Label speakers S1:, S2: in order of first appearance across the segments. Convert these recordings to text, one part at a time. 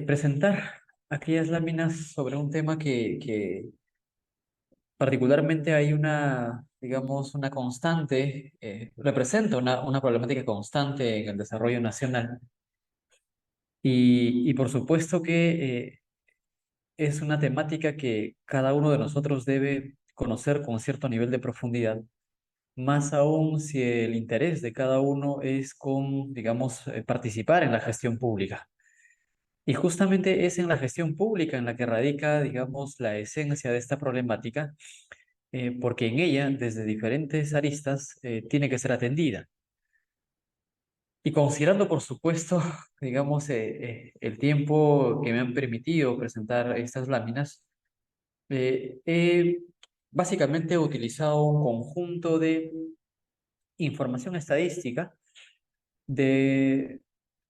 S1: Presentar aquellas láminas sobre un tema que particularmente hay una, digamos, una constante, representa una problemática constante en el desarrollo nacional. Y por supuesto que es una temática que cada uno de nosotros debe conocer con cierto nivel de profundidad, más aún si el interés de cada uno es con, digamos, participar en la gestión pública. Y justamente es en la gestión pública en la que radica, digamos, la esencia de esta problemática, porque en ella, desde diferentes aristas, tiene que ser atendida. Y considerando, por supuesto, digamos, el tiempo que me han permitido presentar estas láminas, he básicamente utilizado un conjunto de información estadística de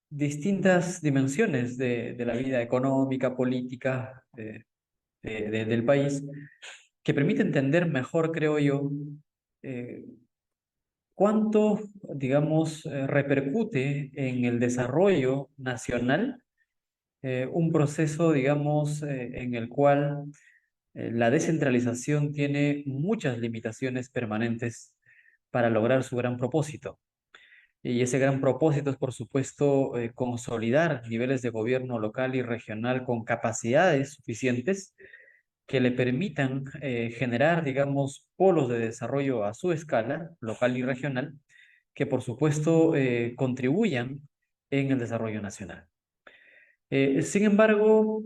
S1: distintas dimensiones de la vida económica, política, del país, que permite entender mejor, creo yo, eh, cuánto, digamos, repercute en el desarrollo nacional un proceso, digamos, en el cual la descentralización tiene muchas limitaciones permanentes para lograr su gran propósito. Y ese gran propósito es, por supuesto, consolidar niveles de gobierno local y regional con capacidades suficientes que le permitan generar, digamos, polos de desarrollo a su escala, local y regional, que por supuesto contribuyan en el desarrollo nacional. Sin embargo,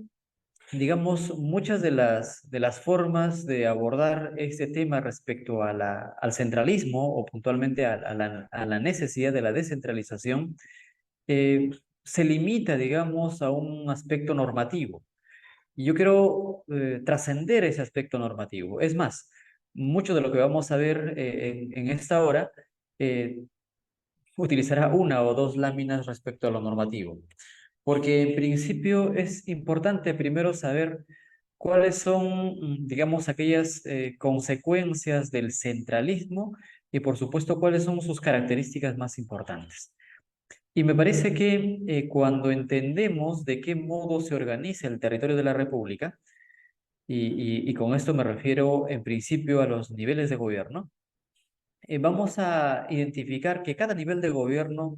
S1: digamos, muchas de las formas de abordar este tema respecto a al centralismo o puntualmente a la necesidad de la descentralización, eh, se limita, digamos, a un aspecto normativo. Y yo quiero trascender ese aspecto normativo. Es más, mucho de lo que vamos a ver en esta hora eh, utilizará una o dos láminas respecto a lo normativo. Porque en principio es importante primero saber cuáles son, digamos, aquellas consecuencias del centralismo y por supuesto cuáles son sus características más importantes. Y me parece que cuando entendemos de qué modo se organiza el territorio de la República, y con esto me refiero en principio a los niveles de gobierno, vamos a identificar que cada nivel de gobierno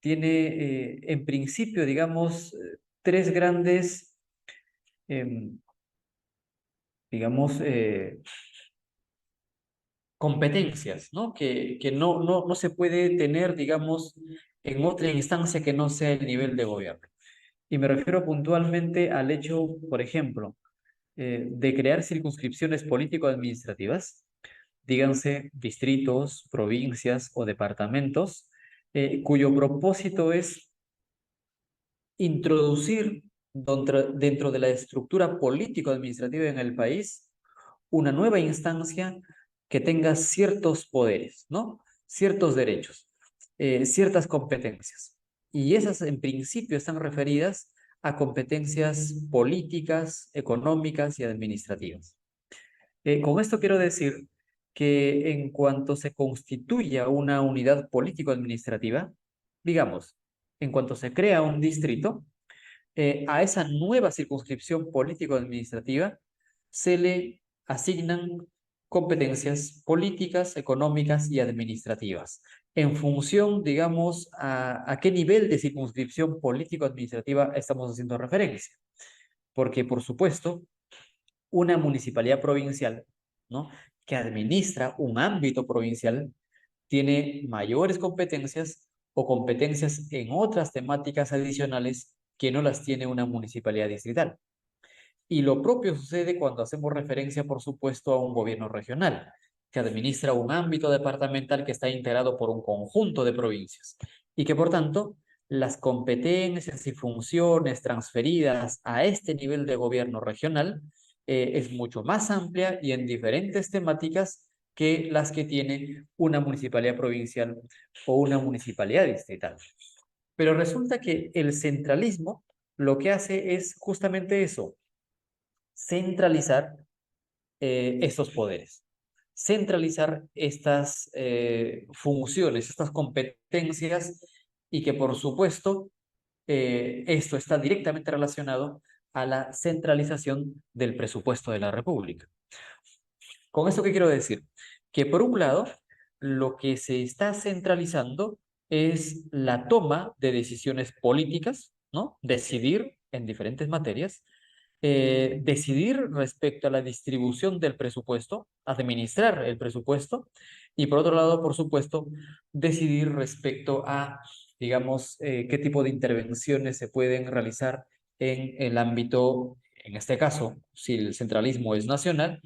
S1: tiene en principio, digamos, tres grandes, em, digamos, competencias, ¿no? Que no se puede tener, digamos, en otra instancia que no sea el nivel de gobierno. Y me refiero puntualmente al hecho, por ejemplo, de crear circunscripciones político-administrativas, díganse distritos, provincias o departamentos, cuyo propósito es introducir dentro de la estructura político-administrativa en el país una nueva instancia que tenga ciertos poderes, ¿no? Ciertos derechos, ciertas competencias. Y esas en principio están referidas a competencias políticas, económicas y administrativas. Con esto quiero decir que en cuanto se constituya una unidad político-administrativa, digamos, en cuanto se crea un distrito, a esa nueva circunscripción político-administrativa se le asignan competencias políticas, económicas y administrativas, en función, digamos, a qué nivel de circunscripción político-administrativa estamos haciendo referencia. Porque, por supuesto, una municipalidad provincial, ¿no? Que administra un ámbito provincial, tiene mayores competencias o competencias en otras temáticas adicionales que no las tiene una municipalidad distrital. Y lo propio sucede cuando hacemos referencia, por supuesto, a un gobierno regional, que administra un ámbito departamental que está integrado por un conjunto de provincias y que, por tanto, las competencias y funciones transferidas a este nivel de gobierno regional es mucho más amplia y en diferentes temáticas que las que tiene una municipalidad provincial o una municipalidad distrital. Pero resulta que el centralismo lo que hace es justamente eso, centralizar estos poderes, centralizar estas funciones, estas competencias y que por supuesto esto está directamente relacionado a la centralización del presupuesto de la República. ¿Con esto qué quiero decir? Que por un lado, lo que se está centralizando es la toma de decisiones políticas, ¿no? Decidir en diferentes materias, decidir respecto a la distribución del presupuesto, administrar el presupuesto, y por otro lado, por supuesto, decidir respecto a, digamos, qué tipo de intervenciones se pueden realizar en el ámbito, en este caso, si el centralismo es nacional,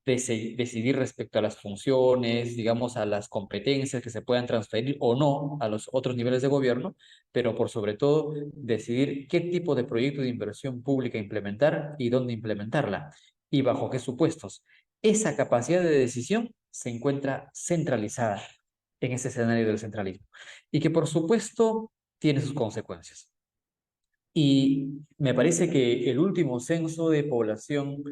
S1: decidir respecto a las funciones, digamos, a las competencias que se puedan transferir o no a los otros niveles de gobierno, pero por sobre todo decidir qué tipo de proyecto de inversión pública implementar y dónde implementarla y bajo qué supuestos. Esa capacidad de decisión se encuentra centralizada en ese escenario del centralismo y que por supuesto tiene sus consecuencias. Y me parece que el último censo de población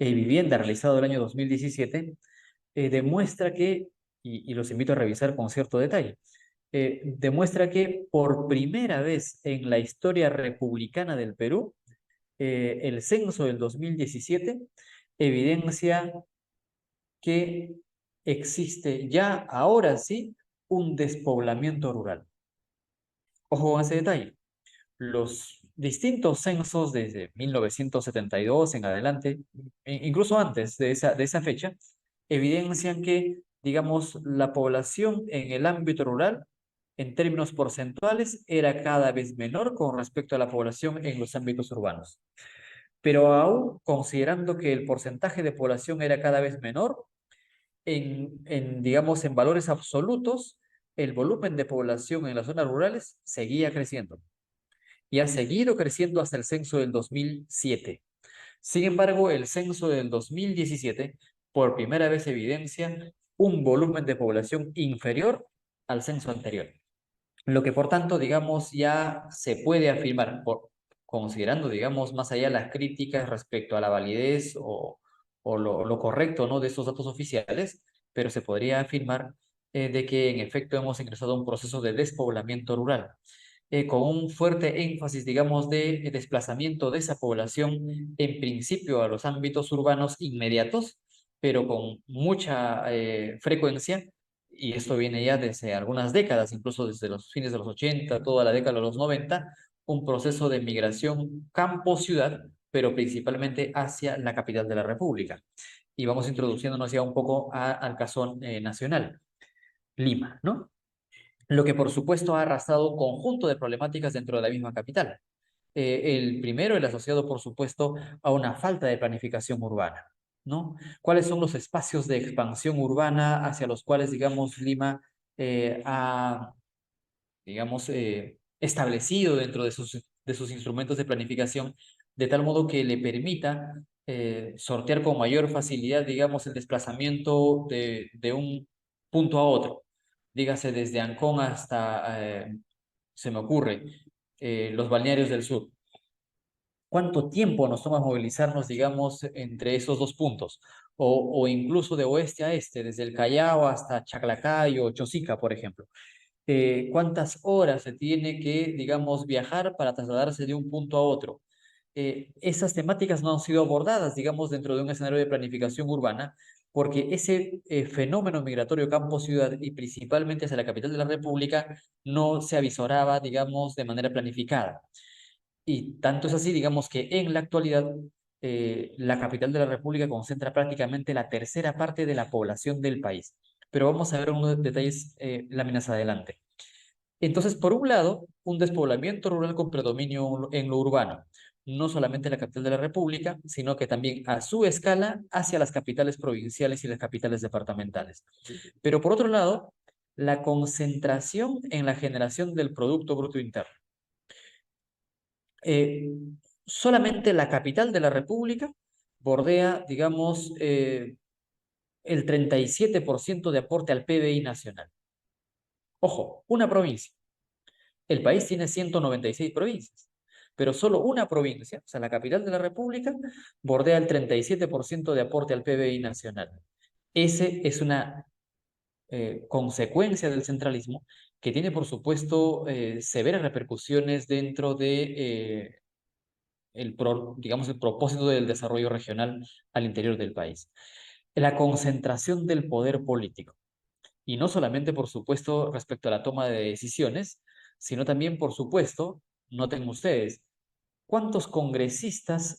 S1: vivienda realizado el año 2017 demuestra que, y los invito a revisar con cierto detalle, demuestra que por primera vez en la historia republicana del Perú, el censo del 2017 evidencia que existe ya ahora sí un despoblamiento rural. Ojo con ese detalle. Los distintos censos desde 1972 en adelante, incluso antes de esa fecha, evidencian que, digamos, la población en el ámbito rural, en términos porcentuales, era cada vez menor con respecto a la población en los ámbitos urbanos. Pero aún considerando que el porcentaje de población era cada vez menor, digamos, en valores absolutos, el volumen de población en las zonas rurales seguía creciendo y ha seguido creciendo hasta el censo del 2007. Sin embargo, el censo del 2017 por primera vez evidencia un volumen de población inferior al censo anterior. Lo que por tanto, digamos, ya se puede afirmar, considerando, digamos, más allá las críticas respecto a la validez o lo correcto, ¿no?, de estos datos oficiales, pero se podría afirmar de que en efecto hemos ingresado a un proceso de despoblamiento rural con un fuerte énfasis, digamos, de desplazamiento de esa población, en principio a los ámbitos urbanos inmediatos, pero con mucha frecuencia, y esto viene ya desde algunas décadas, incluso desde los fines de los 80, toda la década de los 90, un proceso de migración campo-ciudad, pero principalmente hacia la capital de la República. Y vamos introduciéndonos ya un poco al casón nacional, Lima, ¿no? Lo que por supuesto ha arrastrado un conjunto de problemáticas dentro de la misma capital. El primero, el asociado por supuesto a una falta de planificación urbana, ¿no? ¿Cuáles son los espacios de expansión urbana hacia los cuales, digamos, Lima ha, digamos, establecido dentro de sus instrumentos de planificación, de tal modo que le permita sortear con mayor facilidad, digamos, el desplazamiento de un punto a otro? Dígase desde Ancón hasta, se me ocurre, los balnearios del sur. ¿Cuánto tiempo nos toma movilizarnos, digamos, entre esos dos puntos? O incluso de oeste a este, desde el Callao hasta Chaclacayo o Chosica, por ejemplo. ¿Cuántas horas se tiene que, digamos, viajar para trasladarse de un punto a otro? Esas temáticas no han sido abordadas, digamos, dentro de un escenario de planificación urbana, porque ese fenómeno migratorio campo-ciudad y principalmente hacia la capital de la República no se avisoraba, digamos, de manera planificada. Y tanto es así, digamos, que en la actualidad la capital de la República concentra prácticamente la tercera parte de la población del país. Pero vamos a ver unos detalles láminas adelante. Entonces, por un lado, un despoblamiento rural con predominio en lo urbano, no solamente en la capital de la República, sino que también a su escala hacia las capitales provinciales y las capitales departamentales. Pero por otro lado, la concentración en la generación del Producto Bruto Interno. Eh, Solamente la capital de la República bordea, digamos, el 37% de aporte al PBI nacional. Ojo, una provincia. El país tiene 196 provincias, pero solo una provincia, o sea, la capital de la República, bordea el 37% de aporte al PBI nacional. Ese es una consecuencia del centralismo que tiene, por supuesto, severas repercusiones dentro de digamos, el propósito del desarrollo regional al interior del país. La concentración del poder político. Y no solamente, por supuesto, respecto a la toma de decisiones, sino también, por supuesto, noten ustedes, ¿cuántos congresistas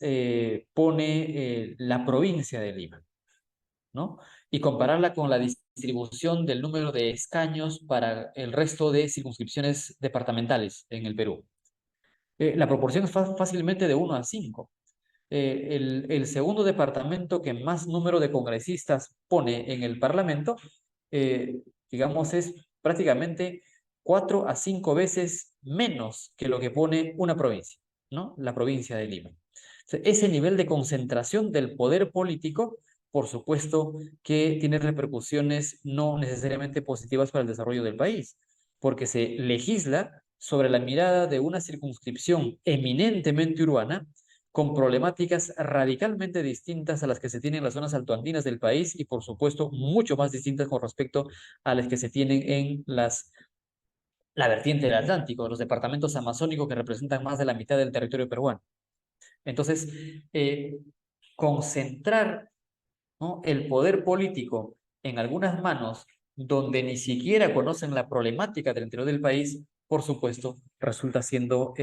S1: pone la provincia de Lima? ¿No? Y compararla con la distribución del número de escaños para el resto de circunscripciones departamentales en el Perú. La proporción es fácilmente de 1 a 5. El segundo departamento que más número de congresistas pone en el Parlamento, eh, digamos, es prácticamente 4 a 5 veces menos que lo que pone una provincia, ¿no? La provincia de Lima. O sea, ese nivel de concentración del poder político, por supuesto, que tiene repercusiones no necesariamente positivas para el desarrollo del país, porque se legisla sobre la mirada de una circunscripción eminentemente urbana, con problemáticas radicalmente distintas a las que se tienen en las zonas altoandinas del país y, por supuesto, mucho más distintas con respecto a las que se tienen en la vertiente del Atlántico, los departamentos amazónicos que representan más de la mitad del territorio peruano. Entonces, eh, concentrar, ¿no?, el poder político en algunas manos donde ni siquiera conocen la problemática del interior del país, por supuesto, resulta siendo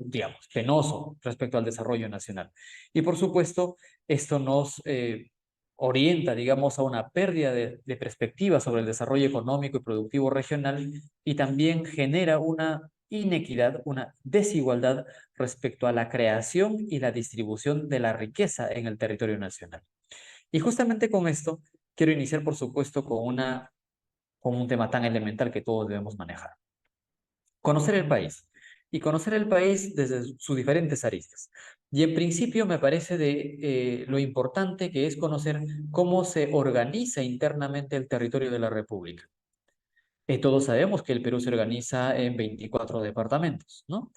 S1: digamos, penoso respecto al desarrollo nacional. Y por supuesto, esto nos orienta, digamos, a una pérdida de perspectiva sobre el desarrollo económico y productivo regional y también genera una inequidad, una desigualdad respecto a la creación y la distribución de la riqueza en el territorio nacional. Y justamente con esto quiero iniciar, por supuesto, con un tema tan elemental que todos debemos manejar. Conocer el país. Y conocer el país desde sus diferentes aristas. Y en principio me parece de lo importante que es conocer cómo se organiza internamente el territorio de la República. Todos sabemos que el Perú se organiza en 24 departamentos, ¿no?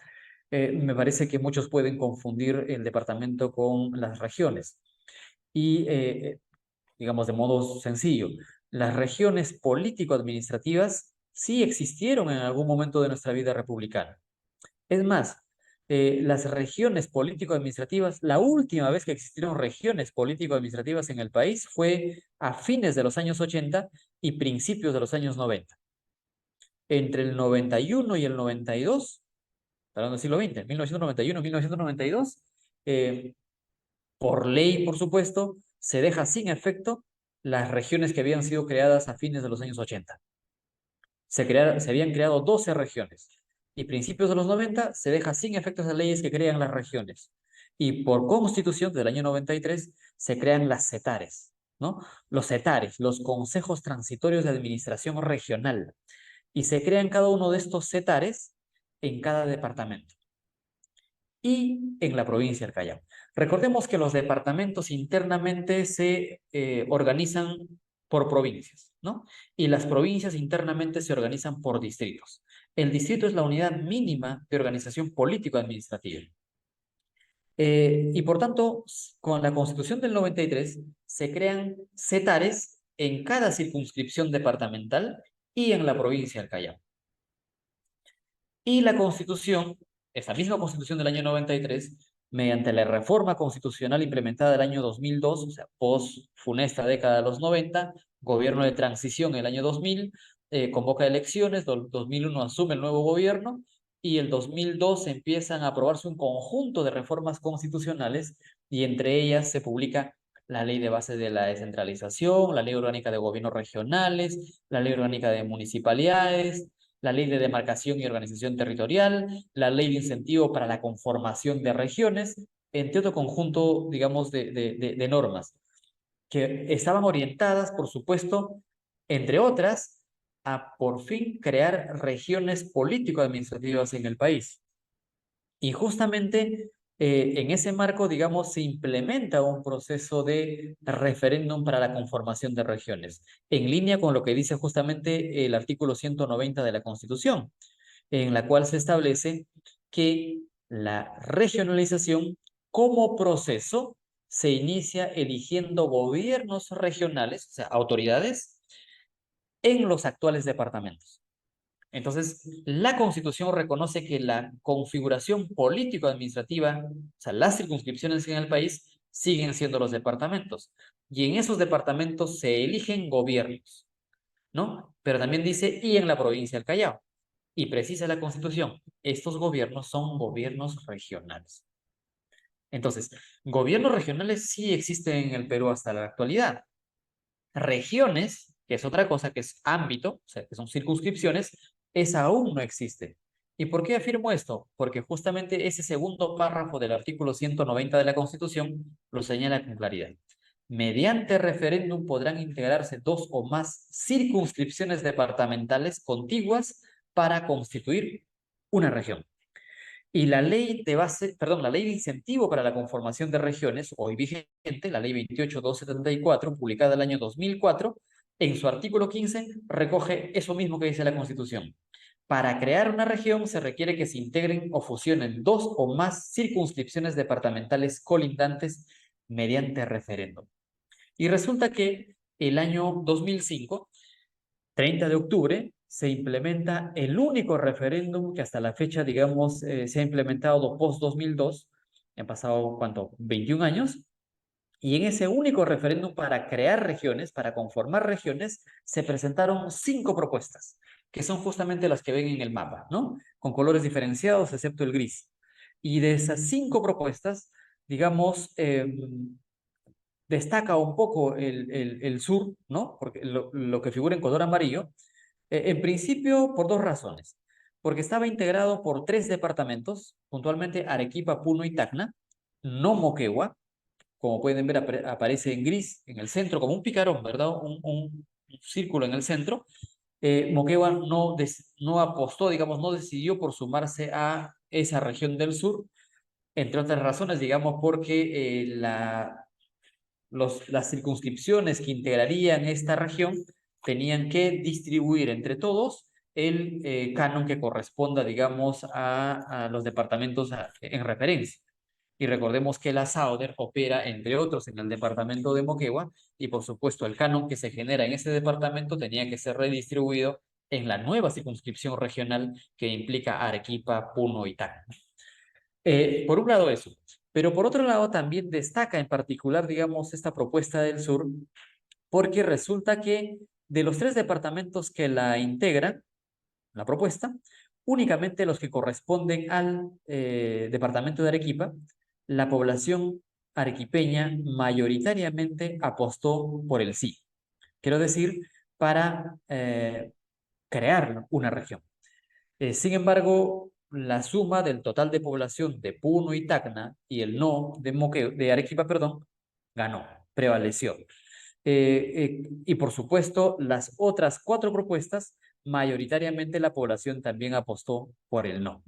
S1: Me parece que muchos pueden confundir el departamento con las regiones. Y, digamos, de modo sencillo, las regiones político-administrativas sí existieron en algún momento de nuestra vida republicana. Es más, las regiones político-administrativas, la última vez que existieron regiones político-administrativas en el país fue a fines de los años 80 y principios de los años 90. Entre el 91 y el 92, hablando del siglo XX, 1991 y 1992, eh, por ley, por supuesto, se deja sin efecto las regiones que habían sido creadas a fines de los años 80. Se habían creado 12 regiones y principios de los 90 se deja sin efecto esas leyes que crean las regiones. Y por constitución del año 93 se crean las CETARES, ¿no? Los CETARES, los consejos transitorios de administración regional. Y se crean cada uno de estos CETARES en cada departamento y en la provincia del Callao. Recordemos que los departamentos internamente se organizan por provincias, ¿no? Y las provincias internamente se organizan por distritos. El distrito es la unidad mínima de organización político-administrativa. Y por tanto, con la Constitución del 93 se crean CETARES en cada circunscripción departamental y en la provincia del Callao. Y la Constitución, esa misma Constitución del año 93, mediante la reforma constitucional implementada el año 2002, o sea, post-funesta década de los 90, gobierno de transición el año 2000, convoca elecciones, 2001 asume el nuevo gobierno y el 2002 empiezan a aprobarse un conjunto de reformas constitucionales y entre ellas se publica la ley de base de la descentralización, la ley orgánica de gobiernos regionales, la ley orgánica de municipalidades, la ley de demarcación y organización territorial, la ley de incentivo para la conformación de regiones, entre otro conjunto, digamos, de normas que estaban orientadas, por supuesto, entre otras, a por fin crear regiones político-administrativas en el país. Y justamente en ese marco, digamos, se implementa un proceso de referéndum para la conformación de regiones, en línea con lo que dice justamente el artículo 190 de la Constitución, en la cual se establece que la regionalización como proceso se inicia eligiendo gobiernos regionales, o sea, autoridades en los actuales departamentos. Entonces, la Constitución reconoce que la configuración político-administrativa, o sea, las circunscripciones en el país, siguen siendo los departamentos. Y en esos departamentos se eligen gobiernos, ¿no? Pero también dice, y en la provincia del Callao. Y precisa la Constitución, estos gobiernos son gobiernos regionales. Entonces, gobiernos regionales sí existen en el Perú hasta la actualidad. Regiones, que es otra cosa, que es ámbito, o sea, que son circunscripciones, esa aún no existe. ¿Y por qué afirmo esto? Porque justamente ese segundo párrafo del artículo 190 de la Constitución lo señala con claridad. Mediante referéndum podrán integrarse dos o más circunscripciones departamentales contiguas para constituir una región. Y la ley de base, perdón, la ley de incentivo para la conformación de regiones, hoy vigente, la ley 28274, publicada el año 2004, en su artículo 15 recoge eso mismo que dice la Constitución. Para crear una región se requiere que se integren o fusionen dos o más circunscripciones departamentales colindantes mediante referéndum. Y resulta que el año 2005, 30 de octubre, se implementa el único referéndum que hasta la fecha, digamos, se ha implementado post-2002. Han pasado, ¿cuánto? 21 años. Y en ese único referéndum para crear regiones, para conformar regiones, se presentaron 5 propuestas, que son justamente las que ven en el mapa, ¿no? Con colores diferenciados, excepto el gris. Y de esas 5 propuestas, digamos, destaca un poco el sur, ¿no? Porque lo que figura en color amarillo, en principio por dos razones. Porque estaba integrado por 3 departamentos, puntualmente Arequipa, Puno y Tacna, no Moquegua, como pueden ver aparece en gris en el centro como un picarón, ¿verdad? Un círculo en el centro. Moquegua no apostó, digamos, no decidió por sumarse a esa región del sur, entre otras razones, digamos, porque las circunscripciones que integrarían esta región tenían que distribuir entre todos el canon que corresponda, digamos, a los departamentos en referencia. Y recordemos que la SAUDER opera, entre otros, en el departamento de Moquegua, y por supuesto el canon que se genera en ese departamento tenía que ser redistribuido en la nueva circunscripción regional que implica Arequipa, Puno y Tacna. Por un lado eso, pero por otro lado también destaca en particular, digamos, esta propuesta del sur, porque resulta que de los 3 departamentos que la integran, la propuesta, únicamente los que corresponden al departamento de Arequipa, la población arequipeña mayoritariamente apostó por el sí. Quiero decir, para crear una región. Sin embargo, la suma del total de población de Puno y Tacna y el no de Arequipa, perdón, ganó, prevaleció. Y por supuesto, las otras 4 propuestas, mayoritariamente la población también apostó por el no.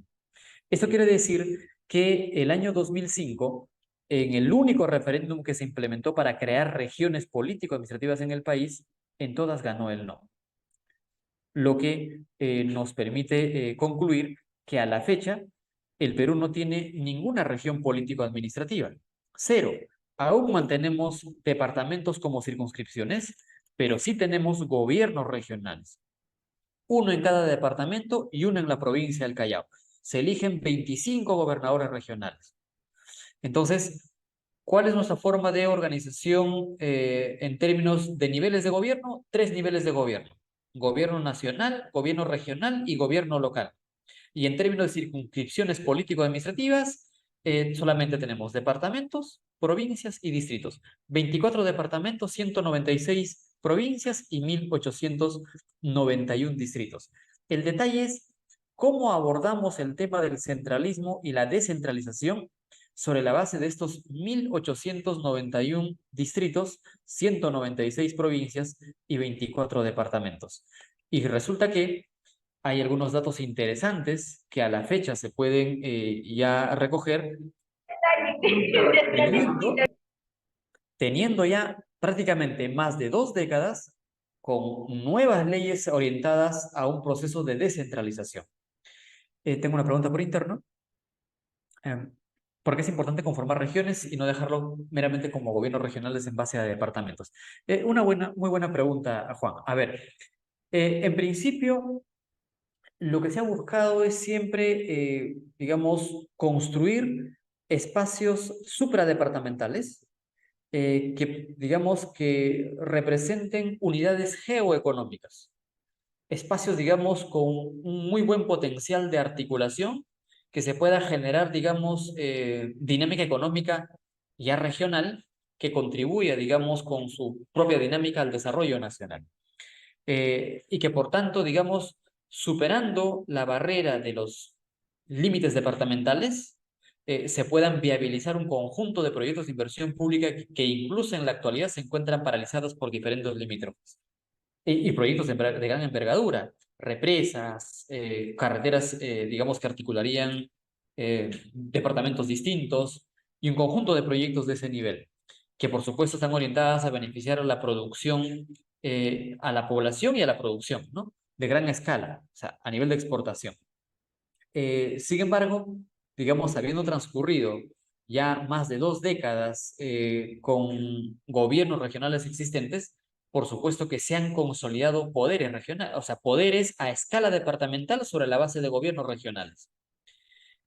S1: Esto quiere decir que el año 2005, en el único referéndum que se implementó para crear regiones político-administrativas en el país, en todas ganó el no, lo que nos permite concluir que a la fecha el Perú no tiene ninguna región político-administrativa. Cero. Aún mantenemos departamentos como circunscripciones, pero sí tenemos gobiernos regionales. Uno en cada departamento y uno en la provincia del Callao. Se eligen 25 gobernadores regionales. Entonces, ¿cuál es nuestra forma de organización en términos de niveles de gobierno? 3 niveles de gobierno. Gobierno nacional, gobierno regional y gobierno local. Y en términos de circunscripciones político-administrativas, solamente tenemos departamentos, provincias y distritos. 24 departamentos, 196 provincias y 1891 distritos. El detalle es cómo abordamos el tema del centralismo y la descentralización sobre la base de estos 1891 distritos, 196 provincias y 24 departamentos. Y resulta que hay algunos datos interesantes que a la fecha se pueden ya recoger, teniendo, teniendo ya prácticamente más de 2 décadas con nuevas leyes orientadas a un proceso de descentralización. Tengo una pregunta por interno. ¿Por qué es importante conformar regiones y no dejarlo meramente como gobiernos regionales en base a departamentos? Muy buena pregunta, Juan. A ver, En principio, lo que se ha buscado es siempre, digamos, construir espacios supradepartamentales que, digamos, que representen unidades geoeconómicas. Espacios, digamos, con un muy buen potencial de articulación, que se pueda generar, digamos, dinámica económica ya regional que contribuya, digamos, con su propia dinámica al desarrollo nacional. Y que, por tanto, digamos, superando la barrera de los límites departamentales, se puedan viabilizar un conjunto de proyectos de inversión pública que incluso en la actualidad se encuentran paralizados por diferentes limítrofes y proyectos de gran envergadura, represas, carreteras, digamos, que articularían departamentos distintos y un conjunto de proyectos de ese nivel, que por supuesto están orientadas a beneficiar a la producción, a la población y a la producción, ¿no? De gran escala, o sea, a nivel de exportación. Sin embargo, digamos, habiendo transcurrido ya más de 2 décadas con gobiernos regionales existentes, por supuesto que se han consolidado poderes regionales, o sea, poderes a escala departamental sobre la base de gobiernos regionales.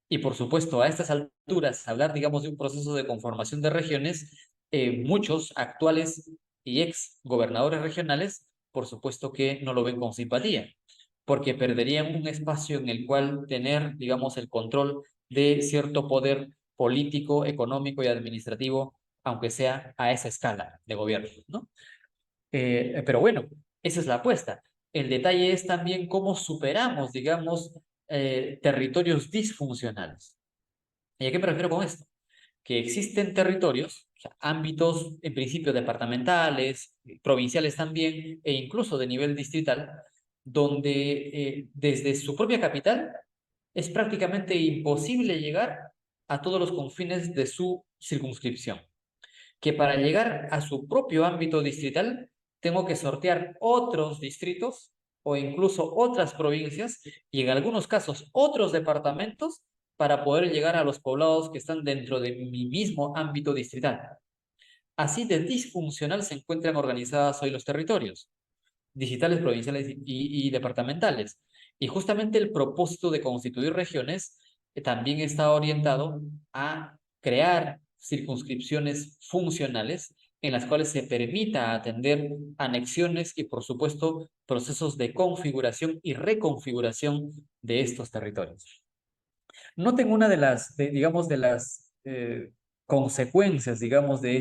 S1: Y por supuesto, a estas alturas, hablar, digamos, de un proceso de conformación de regiones, muchos actuales y ex gobernadores regionales, por supuesto que no lo ven con simpatía, porque perderían un espacio en el cual tener, digamos, el control de cierto poder político, económico y administrativo, aunque sea a esa escala de gobierno, ¿no? Pero bueno, esa es la apuesta. El detalle es también cómo superamos, digamos, territorios disfuncionales. ¿Y a qué me refiero con esto? Que existen territorios, o sea, ámbitos en principio departamentales, provinciales también, e incluso de nivel distrital, donde desde su propia capital es prácticamente imposible llegar a todos los confines de su circunscripción, que para llegar a su propio ámbito distrital tengo que sortear otros distritos o incluso otras provincias y en algunos casos otros departamentos para poder llegar a los poblados que están dentro de mi mismo ámbito distrital. Así de disfuncional se encuentran organizadas hoy los territorios, digitales, provinciales y departamentales. Y justamente el propósito de constituir regiones también está orientado a crear circunscripciones funcionales en las cuales se permita atender anexiones y, por supuesto, procesos de configuración y reconfiguración de estos territorios. Noten una de las, digamos, de las consecuencias, digamos, de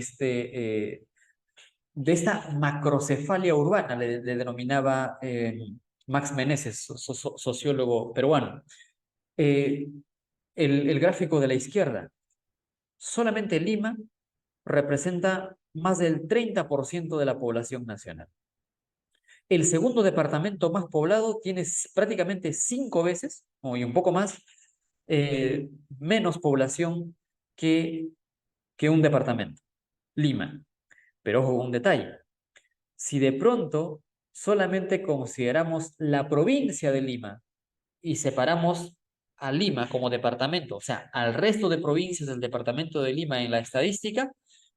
S1: esta macrocefalia urbana, le denominaba Max Meneses, sociólogo peruano. Eh, el gráfico de la izquierda, solamente Lima representa más del 30% de la población nacional. El segundo departamento más poblado tiene prácticamente 5 veces, o y un poco más, menos población que, que un departamento, Lima. Pero ojo, un detalle. Si de pronto solamente consideramos la provincia de Lima y separamos a Lima como departamento, o sea, al resto de provincias del departamento de Lima en la estadística,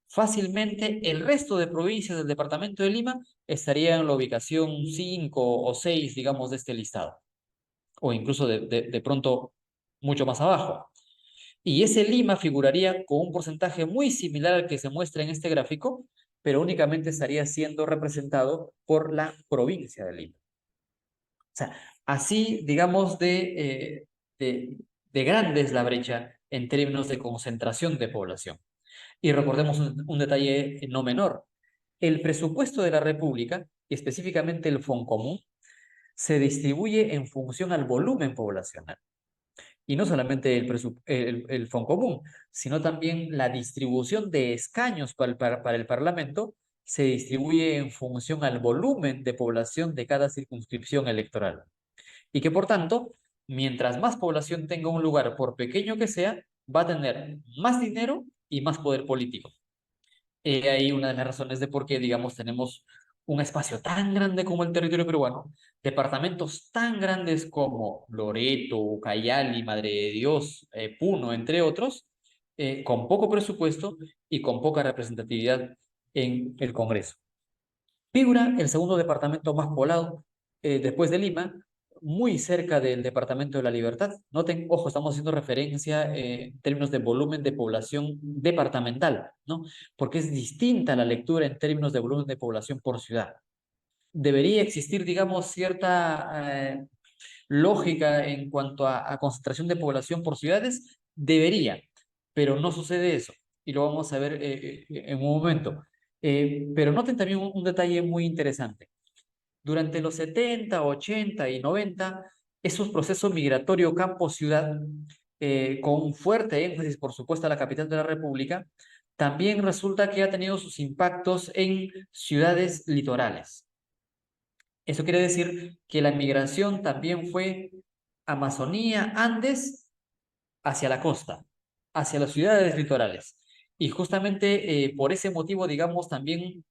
S1: fácilmente el resto de provincias del departamento de Lima estarían en la ubicación 5 o 6, digamos, de este listado, o incluso de pronto mucho más abajo. Y ese Lima figuraría con un porcentaje muy similar al que se muestra en este gráfico, pero únicamente estaría siendo representado por la provincia de Lima. O sea, así, digamos, de grande es la brecha en términos de concentración de población. Y recordemos un detalle no menor. El presupuesto de la República, y específicamente el Foncomún, se distribuye en función al volumen poblacional. Y no solamente el Foncomún, sino también la distribución de escaños para el Parlamento se distribuye en función al volumen de población de cada circunscripción electoral. Y que por tanto, mientras más población tenga un lugar, por pequeño que sea, va a tener más dinero y más poder político. Ahí una de las razones de por qué, digamos, tenemos un espacio tan grande como el territorio peruano, departamentos tan grandes como Loreto, Ucayali, Madre de Dios, Puno, entre otros, con poco presupuesto y con poca representatividad en el Congreso. Piura, el segundo departamento más poblado, después de Lima, muy cerca del Departamento de la Libertad. Noten, ojo, estamos haciendo referencia en términos de volumen de población departamental, ¿no? Porque es distinta la lectura en términos de volumen de población por ciudad. Debería existir, digamos, cierta lógica en cuanto a concentración de población por ciudades, debería, pero no sucede eso. Y lo vamos a ver en un momento. Pero noten también un detalle muy interesante. Durante los 70, 80 y 90, esos procesos migratorio campo-ciudad, con un fuerte énfasis, por supuesto, a la capital de la República, también resulta que ha tenido sus impactos en ciudades litorales. Eso quiere decir que la migración también fue Amazonía, Andes, hacia la costa, hacia las ciudades litorales. Y justamente por ese motivo, digamos, también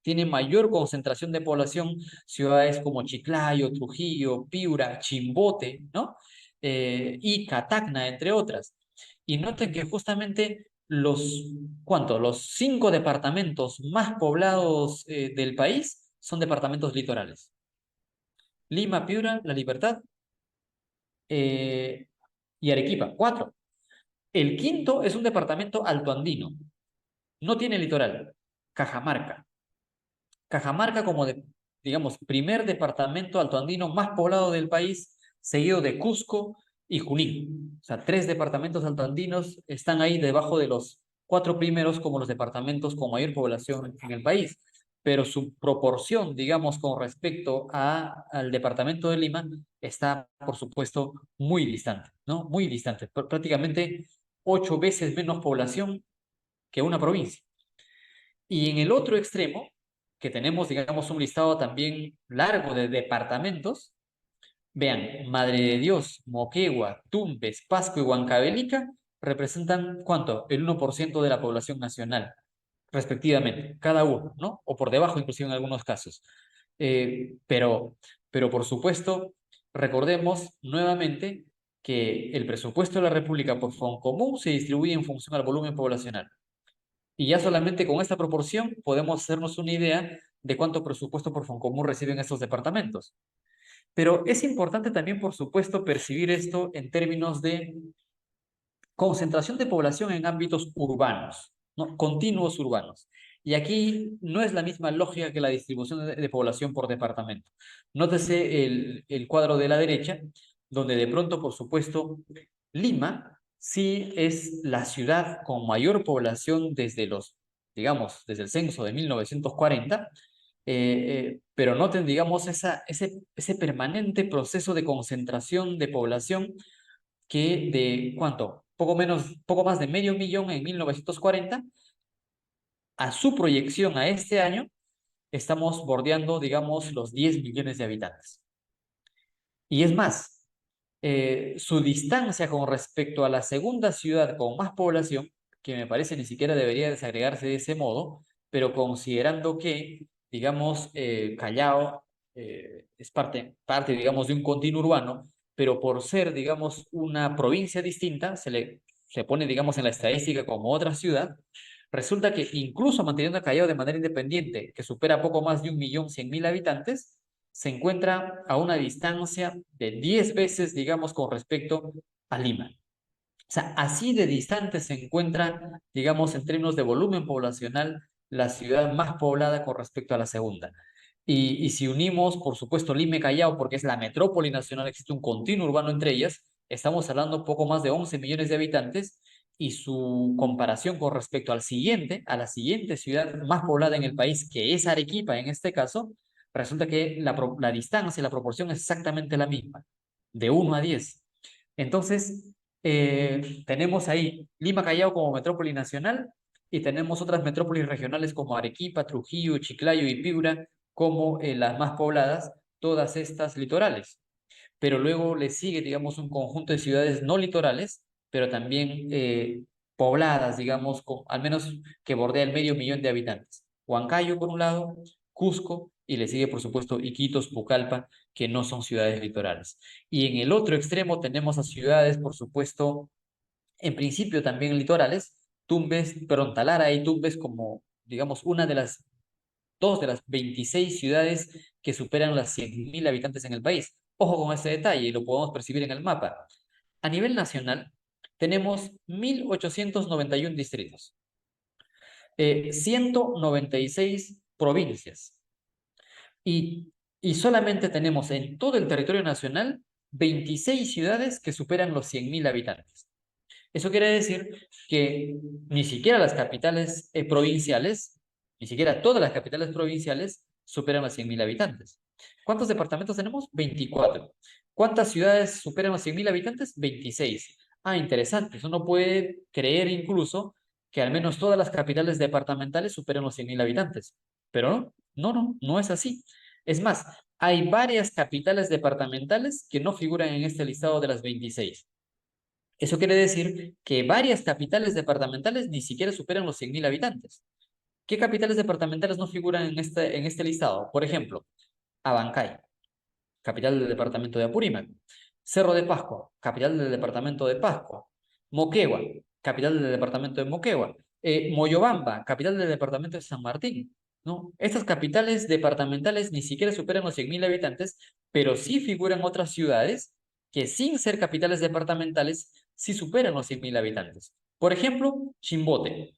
S1: tiene mayor concentración de población ciudades como Chiclayo, Trujillo, Piura, Chimbote, ¿no? Ica, Tacna, entre otras. Y noten que justamente ¿cuánto? Los 5 departamentos más poblados del país son departamentos litorales. Lima, Piura, La Libertad eh, y Arequipa, 4. El quinto es un departamento altoandino, no tiene litoral, Cajamarca. Cajamarca como, digamos, primer departamento altoandino más poblado del país, seguido de Cusco y Junín. O sea, 3 departamentos altoandinos están ahí debajo de los 4 primeros como los departamentos con mayor población en el país. Pero su proporción, digamos, con respecto al departamento de Lima, está, por supuesto, muy distante, ¿no? Muy distante. Prácticamente 8 veces menos población que una provincia. Y en el otro extremo, que tenemos, digamos, un listado también largo de departamentos, vean, Madre de Dios, Moquegua, Tumbes, Pasco y Huancavelica representan, ¿cuánto? El 1% de la población nacional, respectivamente, cada uno, ¿no? O por debajo, inclusive en algunos casos. Pero por supuesto, recordemos nuevamente que el presupuesto de la República por Foncomún se distribuye en función al volumen poblacional. Y ya solamente con esta proporción podemos hacernos una idea de cuánto presupuesto por Foncomún reciben estos departamentos. Pero es importante también, por supuesto, percibir esto en términos de concentración de población en ámbitos urbanos, ¿no? Continuos urbanos. Y aquí no es la misma lógica que la distribución de población por departamento. Nótese el cuadro de la derecha, donde de pronto, por supuesto, Lima sí es la ciudad con mayor población digamos, desde el censo de 1940, pero noten, digamos, ese permanente proceso de concentración de población que ¿cuánto? Poco más de medio millón en 1940, a su proyección a este año, estamos bordeando, digamos, los 10 millones de habitantes. Y es más, su distancia con respecto a la segunda ciudad con más población, que me parece ni siquiera debería desagregarse de ese modo, pero considerando que, digamos, Callao es parte, digamos, de un continuo urbano, pero por ser, digamos, una provincia distinta, se pone, digamos, en la estadística como otra ciudad. Resulta que incluso manteniendo a Callao de manera independiente, que supera poco más de 1.100.000 habitantes, se encuentra a una distancia de 10 veces, digamos, con respecto a Lima. O sea, así de distante se encuentra, digamos, en términos de volumen poblacional, la ciudad más poblada con respecto a la segunda. Y si unimos, por supuesto, Lima y Callao, porque es la metrópoli nacional, existe un continuo urbano entre ellas, estamos hablando poco más de 11 millones de habitantes, y su comparación con respecto a la siguiente ciudad más poblada en el país, que es Arequipa en este caso, resulta que la distancia, la proporción es exactamente la misma, de 1 a 10. Entonces, tenemos ahí Lima Callao como metrópoli nacional y tenemos otras metrópolis regionales como Arequipa, Trujillo, Chiclayo y Piura como las más pobladas, todas estas litorales. Pero luego le sigue, digamos, un conjunto de ciudades no litorales, pero también pobladas, digamos, al menos que bordea el medio millón de habitantes. Huancayo, por un lado, Cusco, y le sigue, por supuesto, Iquitos, Pucallpa, que no son ciudades litorales. Y en el otro extremo tenemos a ciudades, por supuesto, en principio también litorales, Tumbes, perdón, Talara y Tumbes como, digamos, una de las 2 de las 26 ciudades que superan las 100.000 habitantes en el país. Ojo con este detalle y lo podemos percibir en el mapa. A nivel nacional, tenemos 1.891 distritos, 196 provincias y, y solamente tenemos en todo el territorio nacional 26 ciudades que superan los 100.000 habitantes. Eso quiere decir que ni siquiera las capitales provinciales, ni siquiera todas las capitales provinciales superan los 100.000 habitantes. ¿Cuántos departamentos tenemos? 24. ¿Cuántas ciudades superan los 100.000 habitantes? 26. Ah, interesante. Uno puede creer incluso que al menos todas las capitales departamentales superan los 100.000 habitantes. Pero no es así. Es más, hay varias capitales departamentales que no figuran en este listado de las 26. Eso quiere decir que varias capitales departamentales ni siquiera superan los 100.000 habitantes. ¿Qué capitales departamentales no figuran en este listado? Por ejemplo, Abancay, capital del departamento de Apurímac; Cerro de Pascua, capital del departamento de Pascua; Moquegua, capital del departamento de Moquegua; Moyobamba, capital del departamento de San Martín. ¿No? Estas capitales departamentales ni siquiera superan los 100.000 habitantes, pero sí figuran otras ciudades que sin ser capitales departamentales sí superan los 100.000 habitantes. Por ejemplo, Chimbote,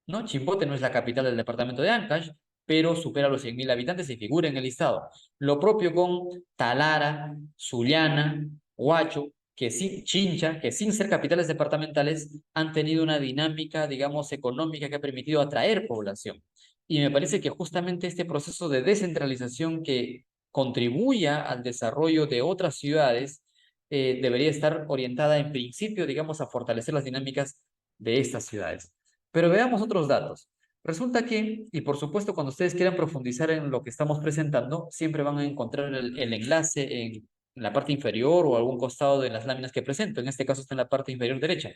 S1: ¿no? Chimbote no es la capital del departamento de Ancash, pero supera los 100.000 habitantes y figura en el listado. Lo propio con Talara, Sullana, Huacho, Chincha, que sin ser capitales departamentales han tenido una dinámica, digamos, económica que ha permitido atraer población. Y me parece que justamente este proceso de descentralización que contribuya al desarrollo de otras ciudades debería estar orientada en principio, digamos, a fortalecer las dinámicas de estas ciudades. Pero veamos otros datos. Resulta que, y por supuesto, cuando ustedes quieran profundizar en lo que estamos presentando, siempre van a encontrar el enlace en la parte inferior o algún costado de las láminas que presento. En este caso está en la parte inferior derecha.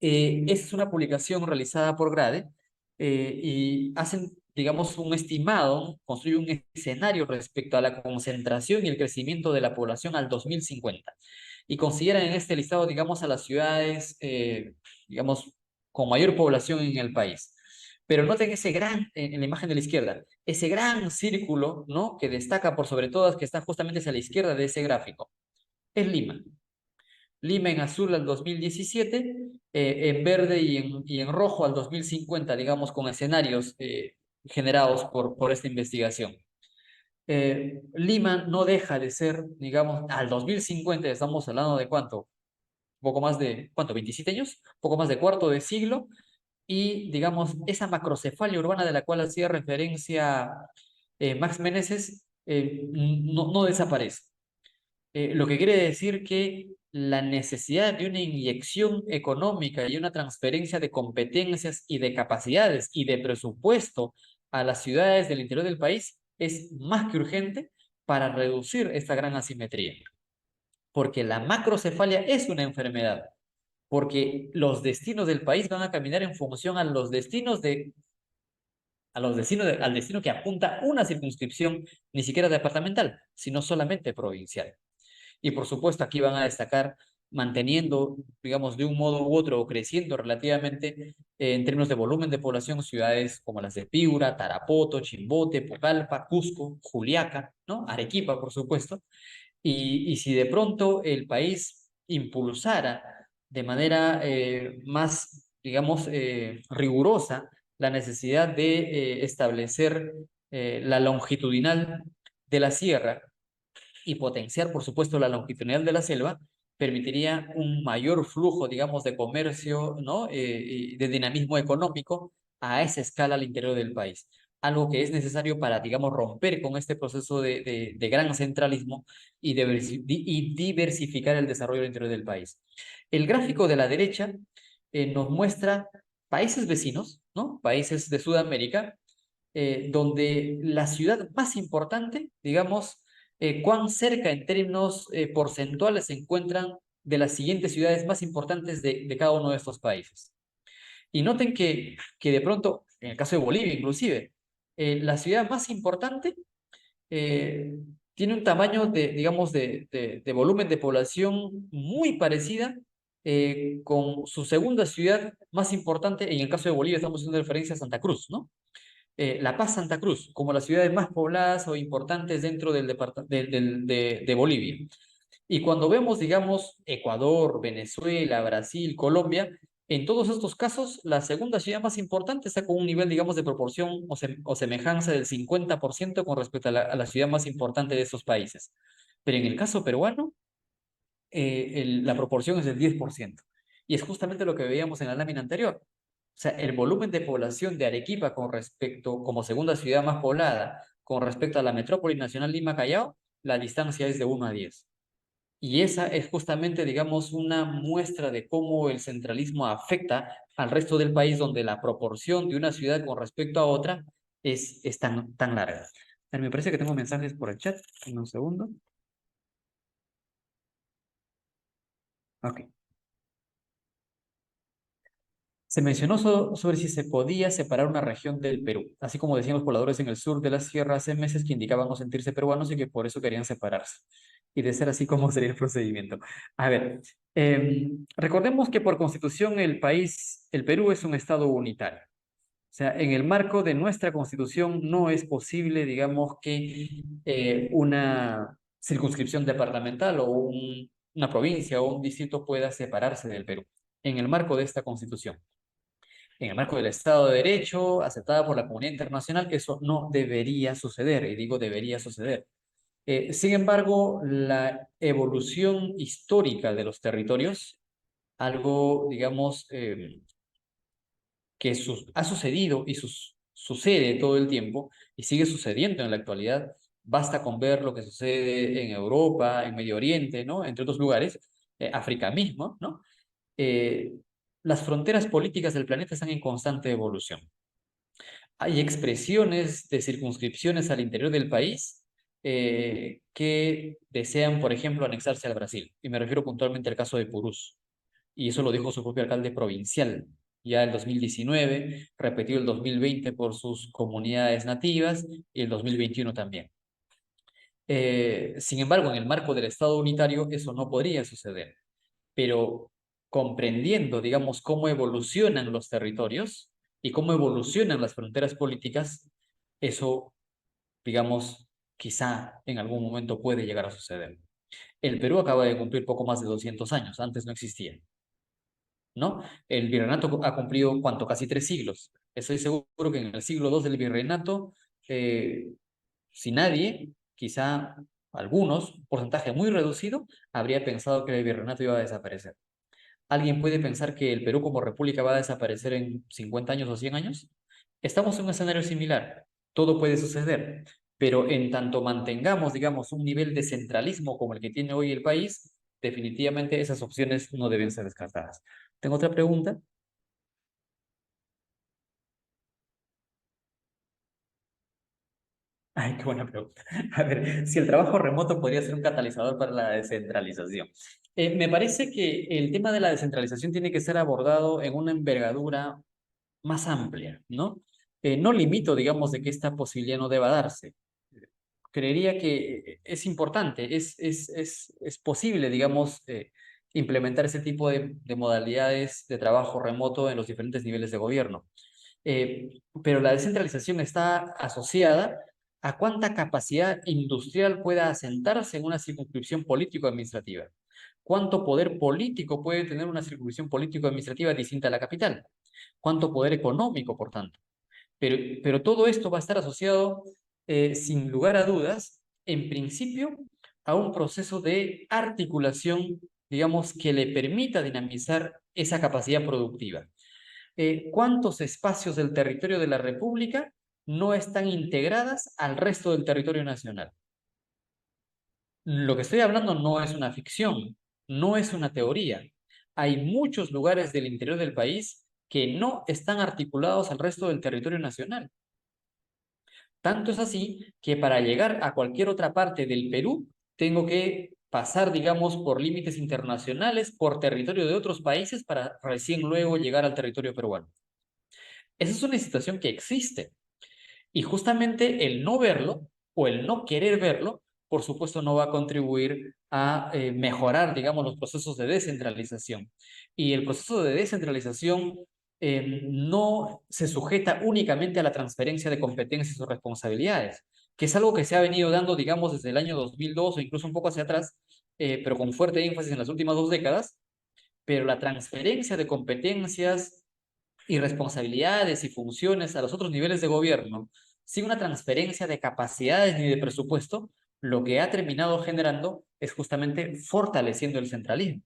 S1: Esta es una publicación realizada por Grade y hacen, digamos, un estimado, construyen un escenario respecto a la concentración y el crecimiento de la población al 2050. Y consideran en este listado, digamos, a las ciudades, digamos, con mayor población en el país. Pero noten ese gran, en la imagen de la izquierda, ese gran círculo, ¿no? Que destaca por sobre todas, que está justamente hacia la izquierda de ese gráfico. Es Lima. Lima en azul al 2017, en verde y en rojo al 2050, digamos, con escenarios generados por esta investigación. Lima no deja de ser, digamos, al 2050, estamos hablando de cuánto, un poco más de, ¿cuánto? 27 años, un poco más de cuarto de siglo, y digamos, esa macrocefalia urbana de la cual hacía referencia Max Meneses no desaparece. Lo que quiere decir que la necesidad de una inyección económica y una transferencia de competencias y de capacidades y de presupuesto a las ciudades del interior del país es más que urgente para reducir esta gran asimetría. Porque la macrocefalia es una enfermedad, porque los destinos del país van a caminar en función a los destinos al destino que apunta una circunscripción, ni siquiera departamental, sino solamente provincial. Y por supuesto aquí van a destacar manteniendo, digamos, de un modo u otro o creciendo relativamente en términos de volumen de población ciudades como las de Piura, Tarapoto, Chimbote, Pucallpa, Cusco, Juliaca, ¿no? Arequipa, por supuesto. Y si de pronto el país impulsara de manera más, digamos, rigurosa la necesidad de establecer la longitudinal de la sierra, y potenciar, por supuesto, la longitudinal de la selva, permitiría un mayor flujo, digamos, de comercio, ¿no? Y de dinamismo económico a esa escala al interior del país. Algo que es necesario para, digamos, romper con este proceso de gran centralismo y diversificar el desarrollo al interior del país. El gráfico de la derecha nos muestra países vecinos, ¿no? Países de Sudamérica, donde la ciudad más importante, digamos, cuán cerca en términos porcentuales se encuentran de las siguientes ciudades más importantes de cada uno de estos países. Y noten que de pronto, en el caso de Bolivia inclusive, la ciudad más importante eh, tiene un tamaño de, digamos, de volumen de población muy parecida con su segunda ciudad más importante. En el caso de Bolivia estamos haciendo referencia a Santa Cruz, ¿no? La Paz, Santa Cruz, como las ciudades más pobladas o importantes dentro de Bolivia. Y cuando vemos, digamos, Ecuador, Venezuela, Brasil, Colombia, en todos estos casos, la segunda ciudad más importante está con un nivel, digamos, de proporción o semejanza del 50% con respecto a la ciudad más importante de estos países. Pero en el caso peruano, la proporción es del 10%. Y es justamente lo que veíamos en la lámina anterior. O sea, el volumen de población de Arequipa con respecto, como segunda ciudad más poblada, con respecto a la metrópoli nacional Lima-Callao, la distancia es de 1 a 10. Y esa es justamente, digamos, una muestra de cómo el centralismo afecta al resto del país, donde la proporción de una ciudad con respecto a otra es tan larga. A ver, me parece que tengo mensajes por el chat. En un segundo. Ok. Se mencionó sobre si se podía separar una región del Perú, así como decían los pobladores en el sur de la sierra hace meses que indicaban no sentirse peruanos y que por eso querían separarse. Y de ser así, ¿cómo sería el procedimiento? A ver, recordemos que por constitución el Perú es un estado unitario. O sea, en el marco de nuestra constitución no es posible, digamos, que una circunscripción departamental o una provincia o un distrito pueda separarse del Perú en el marco de esta constitución, en el marco del Estado de Derecho, aceptada por la comunidad internacional, que eso no debería suceder, y digo debería suceder. Sin embargo, la evolución histórica de los territorios, algo, digamos, que ha sucedido y sucede todo el tiempo y sigue sucediendo en la actualidad. Basta con ver lo que sucede en Europa, en Medio Oriente, ¿no? Entre otros lugares, África mismo, ¿no? Eh, las fronteras políticas del planeta están en constante evolución. Hay expresiones de circunscripciones al interior del país que desean, por ejemplo, anexarse al Brasil. Y me refiero puntualmente al caso de Purús. Y eso lo dijo su propio alcalde provincial ya el 2019, repetido el 2020 por sus comunidades nativas y el 2021 también. Sin embargo, en el marco del Estado unitario eso no podría suceder, pero comprendiendo, digamos, cómo evolucionan los territorios y cómo evolucionan las fronteras políticas, eso, digamos, quizá en algún momento puede llegar a suceder. El Perú acaba de cumplir poco más de 200 años, antes no existía, ¿no? El virreinato ha cumplido, ¿cuánto? Casi 3 siglos. Estoy seguro que en el siglo II del virreinato, eh, si nadie, quizá algunos, un porcentaje muy reducido, habría pensado que el virreinato iba a desaparecer. ¿Alguien puede pensar que el Perú como república va a desaparecer en 50 años o 100 años? Estamos en un escenario similar. Todo puede suceder, pero en tanto mantengamos, digamos, un nivel de centralismo como el que tiene hoy el país, definitivamente esas opciones no deben ser descartadas. Tengo otra pregunta. Ay, qué buena pregunta. A ver, si el trabajo remoto podría ser un catalizador para la descentralización. Me parece que el tema de la descentralización tiene que ser abordado en una envergadura más amplia, ¿no? No limito, digamos, de que esta posibilidad no deba darse. Creería que es importante, es posible, digamos, implementar ese tipo de modalidades de trabajo remoto en los diferentes niveles de gobierno. Pero la descentralización está asociada a cuánta capacidad industrial pueda asentarse en una circunscripción político-administrativa. ¿Cuánto poder político puede tener una circunscripción político-administrativa distinta a la capital? ¿Cuánto poder económico, por tanto? Pero todo esto va a estar asociado, sin lugar a dudas, en principio, a un proceso de articulación, digamos, que le permita dinamizar esa capacidad productiva. ¿Cuántos espacios del territorio de la República no están integradas al resto del territorio nacional? Lo que estoy hablando no es una ficción, no es una teoría. Hay muchos lugares del interior del país que no están articulados al resto del territorio nacional. Tanto es así que para llegar a cualquier otra parte del Perú, tengo que pasar, digamos, por límites internacionales, por territorio de otros países, para recién luego llegar al territorio peruano. Esa es una situación que existe. Y justamente el no verlo o el no querer verlo, por supuesto, no va a contribuir a mejorar, digamos, los procesos de descentralización. Y el proceso de descentralización no se sujeta únicamente a la transferencia de competencias o responsabilidades, que es algo que se ha venido dando, digamos, desde el año 2002 o incluso un poco hacia atrás, pero con fuerte énfasis en las últimas 2 décadas, pero la transferencia de competencias y responsabilidades y funciones a los otros niveles de gobierno, sin una transferencia de capacidades ni de presupuesto, lo que ha terminado generando es justamente fortaleciendo el centralismo.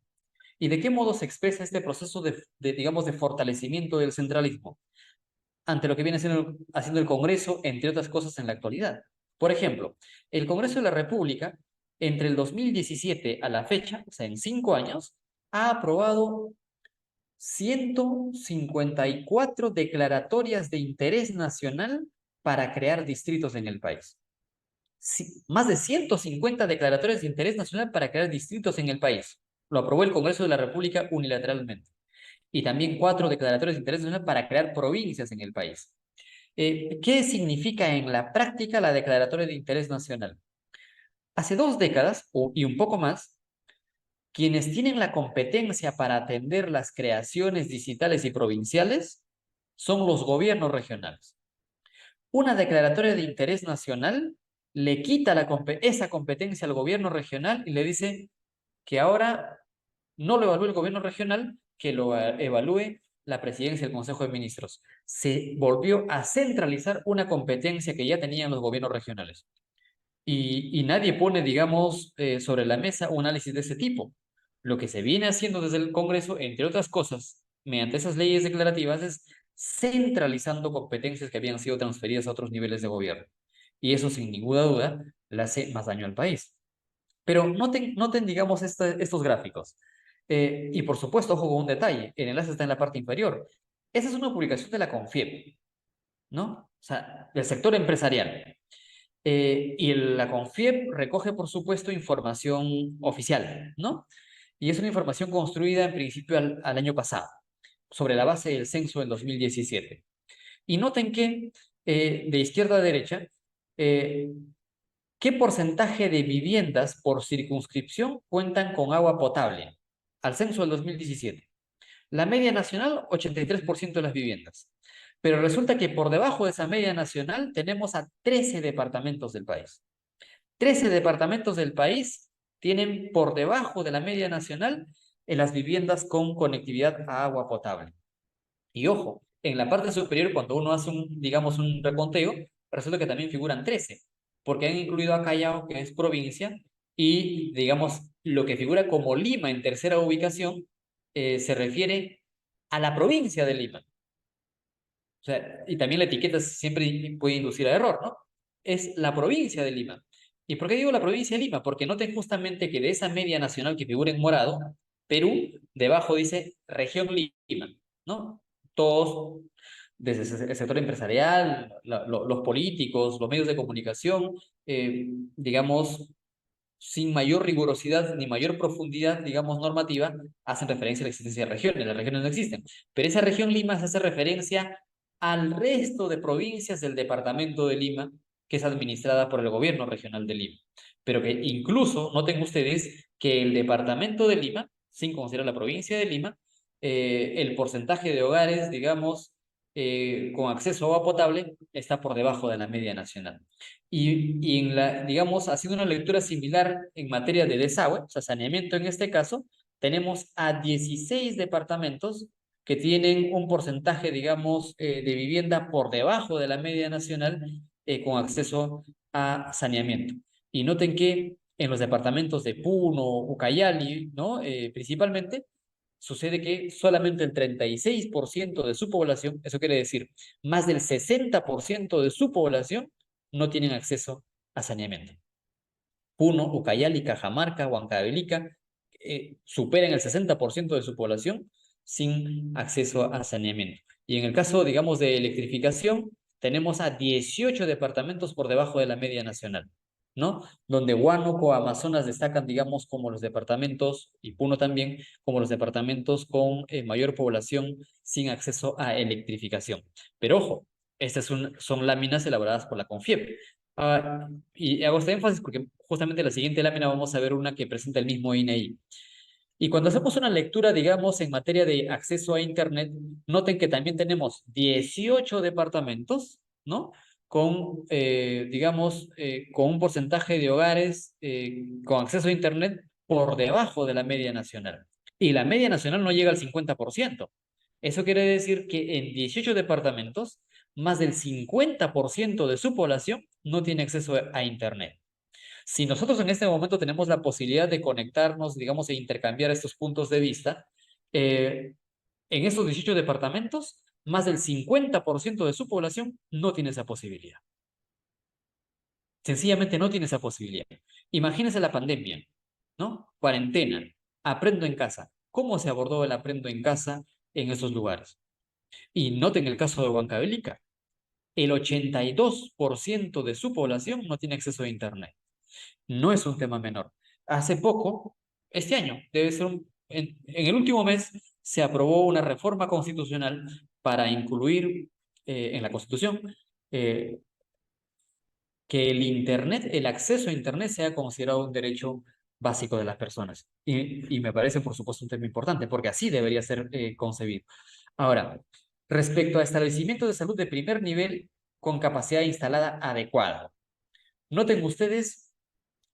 S1: ¿Y de qué modo se expresa este proceso digamos, de fortalecimiento del centralismo? Ante lo que viene haciendo el Congreso, entre otras cosas, en la actualidad. Por ejemplo, el Congreso de la República, entre el 2017 a la fecha, o sea, en 5 años, ha aprobado 154 declaratorias de interés nacional para crear distritos en el país. Sí, más de 150 declaratorias de interés nacional para crear distritos en el país. Lo aprobó el Congreso de la República unilateralmente. Y también 4 declaratorias de interés nacional para crear provincias en el país. ¿Qué significa en la práctica la declaratoria de interés nacional? Hace 2 décadas y un poco más, quienes tienen la competencia para atender las creaciones distritales y provinciales son los gobiernos regionales. Una declaratoria de interés nacional le quita esa competencia al gobierno regional y le dice que ahora no lo evalúe el gobierno regional, que lo evalúe la presidencia del Consejo de Ministros. Se volvió a centralizar una competencia que ya tenían los gobiernos regionales. Y nadie pone, digamos, sobre la mesa un análisis de ese tipo. Lo que se viene haciendo desde el Congreso, entre otras cosas, mediante esas leyes declarativas, es centralizando competencias que habían sido transferidas a otros niveles de gobierno. Y eso, sin ninguna duda, le hace más daño al país. Pero noten digamos, estos gráficos. Y por supuesto, ojo con un detalle, el enlace está en la parte inferior. Esa es una publicación de la CONFIEP, ¿no? O sea, del sector empresarial. Y la CONFIEP recoge, por supuesto, información oficial, ¿no? Y es una información construida en principio al año pasado, sobre la base del censo del 2017. Y noten que, de izquierda a derecha, eh, ¿qué porcentaje de viviendas por circunscripción cuentan con agua potable? Al censo del 2017. La media nacional, 83% de las viviendas. Pero resulta que por debajo de esa media nacional tenemos a 13 departamentos del país. 13 departamentos del país tienen por debajo de la media nacional en las viviendas con conectividad a agua potable. Y ojo, en la parte superior, cuando uno hace digamos, un reconteo, resulta que también figuran 13, porque han incluido a Callao, que es provincia, y, digamos, lo que figura como Lima en tercera ubicación, se refiere a la provincia de Lima. O sea, y también la etiqueta siempre puede inducir a error, ¿no? Es la provincia de Lima. ¿Y por qué digo la provincia de Lima? Porque noten justamente que de esa media nacional que figura en morado, Perú, debajo dice región Lima, ¿no? Todos, desde el sector empresarial, los políticos, los medios de comunicación, digamos, sin mayor rigurosidad ni mayor profundidad, digamos, normativa, hacen referencia a la existencia de regiones. Las regiones no existen. Pero esa región Lima se hace referencia al resto de provincias del departamento de Lima, que es administrada por el gobierno regional de Lima. Pero que incluso, noten ustedes, que el departamento de Lima, sin considerar la provincia de Lima, el porcentaje de hogares, digamos, con acceso a agua potable está por debajo de la media nacional. Y digamos, haciendo una lectura similar en materia de desagüe, o sea, saneamiento en este caso, tenemos a 16 departamentos que tienen un porcentaje, digamos, de vivienda por debajo de la media nacional con acceso a saneamiento. Y noten que en los departamentos de Puno, Ucayali, ¿no? Principalmente, sucede que solamente el 36% de su población, eso quiere decir, más del 60% de su población, no tienen acceso a saneamiento. Puno, Ucayali, Cajamarca, Huancavelica superan el 60% de su población sin acceso a saneamiento. Y en el caso, digamos, de electrificación, tenemos a 18 departamentos por debajo de la media nacional, ¿no? Donde Huánuco, Amazonas destacan, digamos, como los departamentos, y Puno también, como los departamentos con mayor población sin acceso a electrificación. Pero ojo, estas son láminas elaboradas por la CONFIEP. Y hago este énfasis porque justamente en la siguiente lámina vamos a ver una que presenta el mismo INEI. Y cuando hacemos una lectura, digamos, en materia de acceso a Internet, noten que también tenemos 18 departamentos, ¿no? Con, digamos, con un porcentaje de hogares con acceso a Internet por debajo de la media nacional. Y la media nacional no llega al 50%. Eso quiere decir que en 18 departamentos, más del 50% de su población no tiene acceso a Internet. Si nosotros en este momento tenemos la posibilidad de conectarnos, digamos, e intercambiar estos puntos de vista, eh, en estos 18 departamentos, más del 50% de su población no tiene esa posibilidad. Sencillamente no tiene esa posibilidad. Imagínense la pandemia, ¿no? Cuarentena, aprendo en casa. ¿Cómo se abordó el aprendo en casa en esos lugares? Y noten el caso de Huancavelica. El 82% de su población no tiene acceso a Internet. No es un tema menor. Hace poco, este año, debe ser en el último mes, se aprobó una reforma constitucional para incluir en la Constitución eh, que el Internet, el acceso a Internet sea considerado un derecho básico de las personas. Y me parece, por supuesto, un tema importante, porque así debería ser concebido. Ahora, respecto a establecimientos de salud de primer nivel con capacidad instalada adecuada. Noten ustedes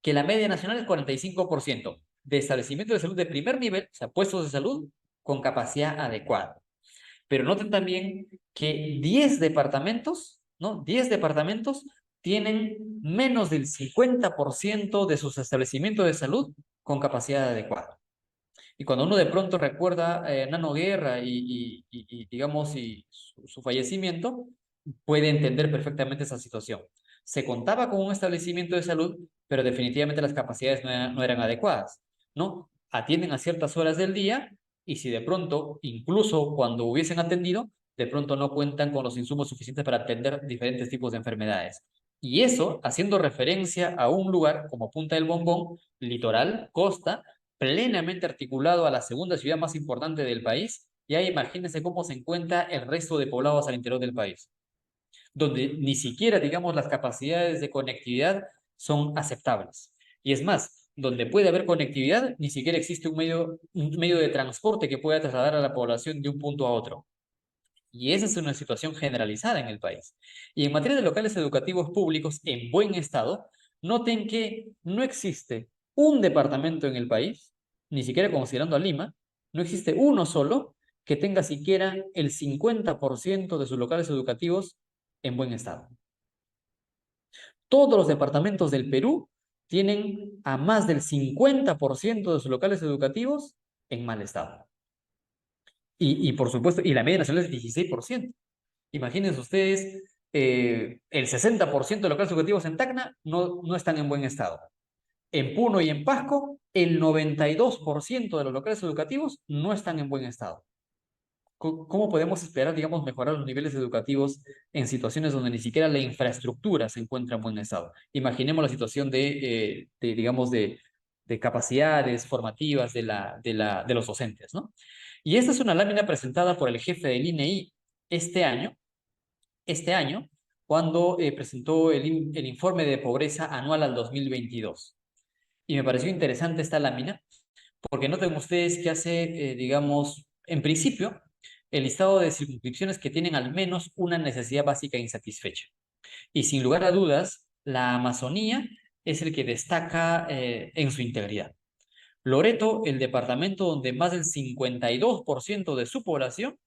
S1: que la media nacional es 45% de establecimientos de salud de primer nivel, o sea, puestos de salud con capacidad adecuada. Pero noten también que 10 departamentos, ¿no? 10 departamentos tienen menos del 50% de sus establecimientos de salud con capacidad adecuada. Y cuando uno de pronto recuerda Nano Guerra digamos, su fallecimiento, puede entender perfectamente esa situación. Se contaba con un establecimiento de salud, pero definitivamente las capacidades no eran adecuadas, ¿no? Atienden a ciertas horas del día y si de pronto, incluso cuando hubiesen atendido, de pronto no cuentan con los insumos suficientes para atender diferentes tipos de enfermedades. Y eso haciendo referencia a un lugar como Punta del Bombón, litoral, costa, plenamente articulado a la segunda ciudad más importante del país, y ahí imagínense cómo se encuentra el resto de poblados al interior del país, donde ni siquiera, digamos, las capacidades de conectividad son aceptables. Y es más, donde puede haber conectividad, ni siquiera existe un medio de transporte que pueda trasladar a la población de un punto a otro. Y esa es una situación generalizada en el país. Y en materia de locales educativos públicos en buen estado, noten que no existe un departamento en el país, ni siquiera considerando a Lima, no existe uno solo que tenga siquiera el 50% de sus locales educativos en buen estado. Todos los departamentos del Perú tienen a más del 50% de sus locales educativos en mal estado. Y por supuesto, y la media nacional es 16%. Imagínense ustedes, el 60% de locales educativos en Tacna no están en buen estado. En Puno y en Pasco, el 92% de los locales educativos no están en buen estado. ¿Cómo podemos esperar, digamos, mejorar los niveles educativos en situaciones donde ni siquiera la infraestructura se encuentra en buen estado? Imaginemos la situación digamos, de capacidades formativas de los docentes, ¿no? Y esta es una lámina presentada por el jefe del INEI este año, cuando presentó el informe de pobreza anual al 2022. Y me pareció interesante esta lámina, porque noten ustedes que hace, digamos, en principio, el listado de circunscripciones que tienen al menos una necesidad básica insatisfecha. Y sin lugar a dudas, la Amazonía es el que destaca en su integridad. Loreto, el departamento donde más del 52% de su población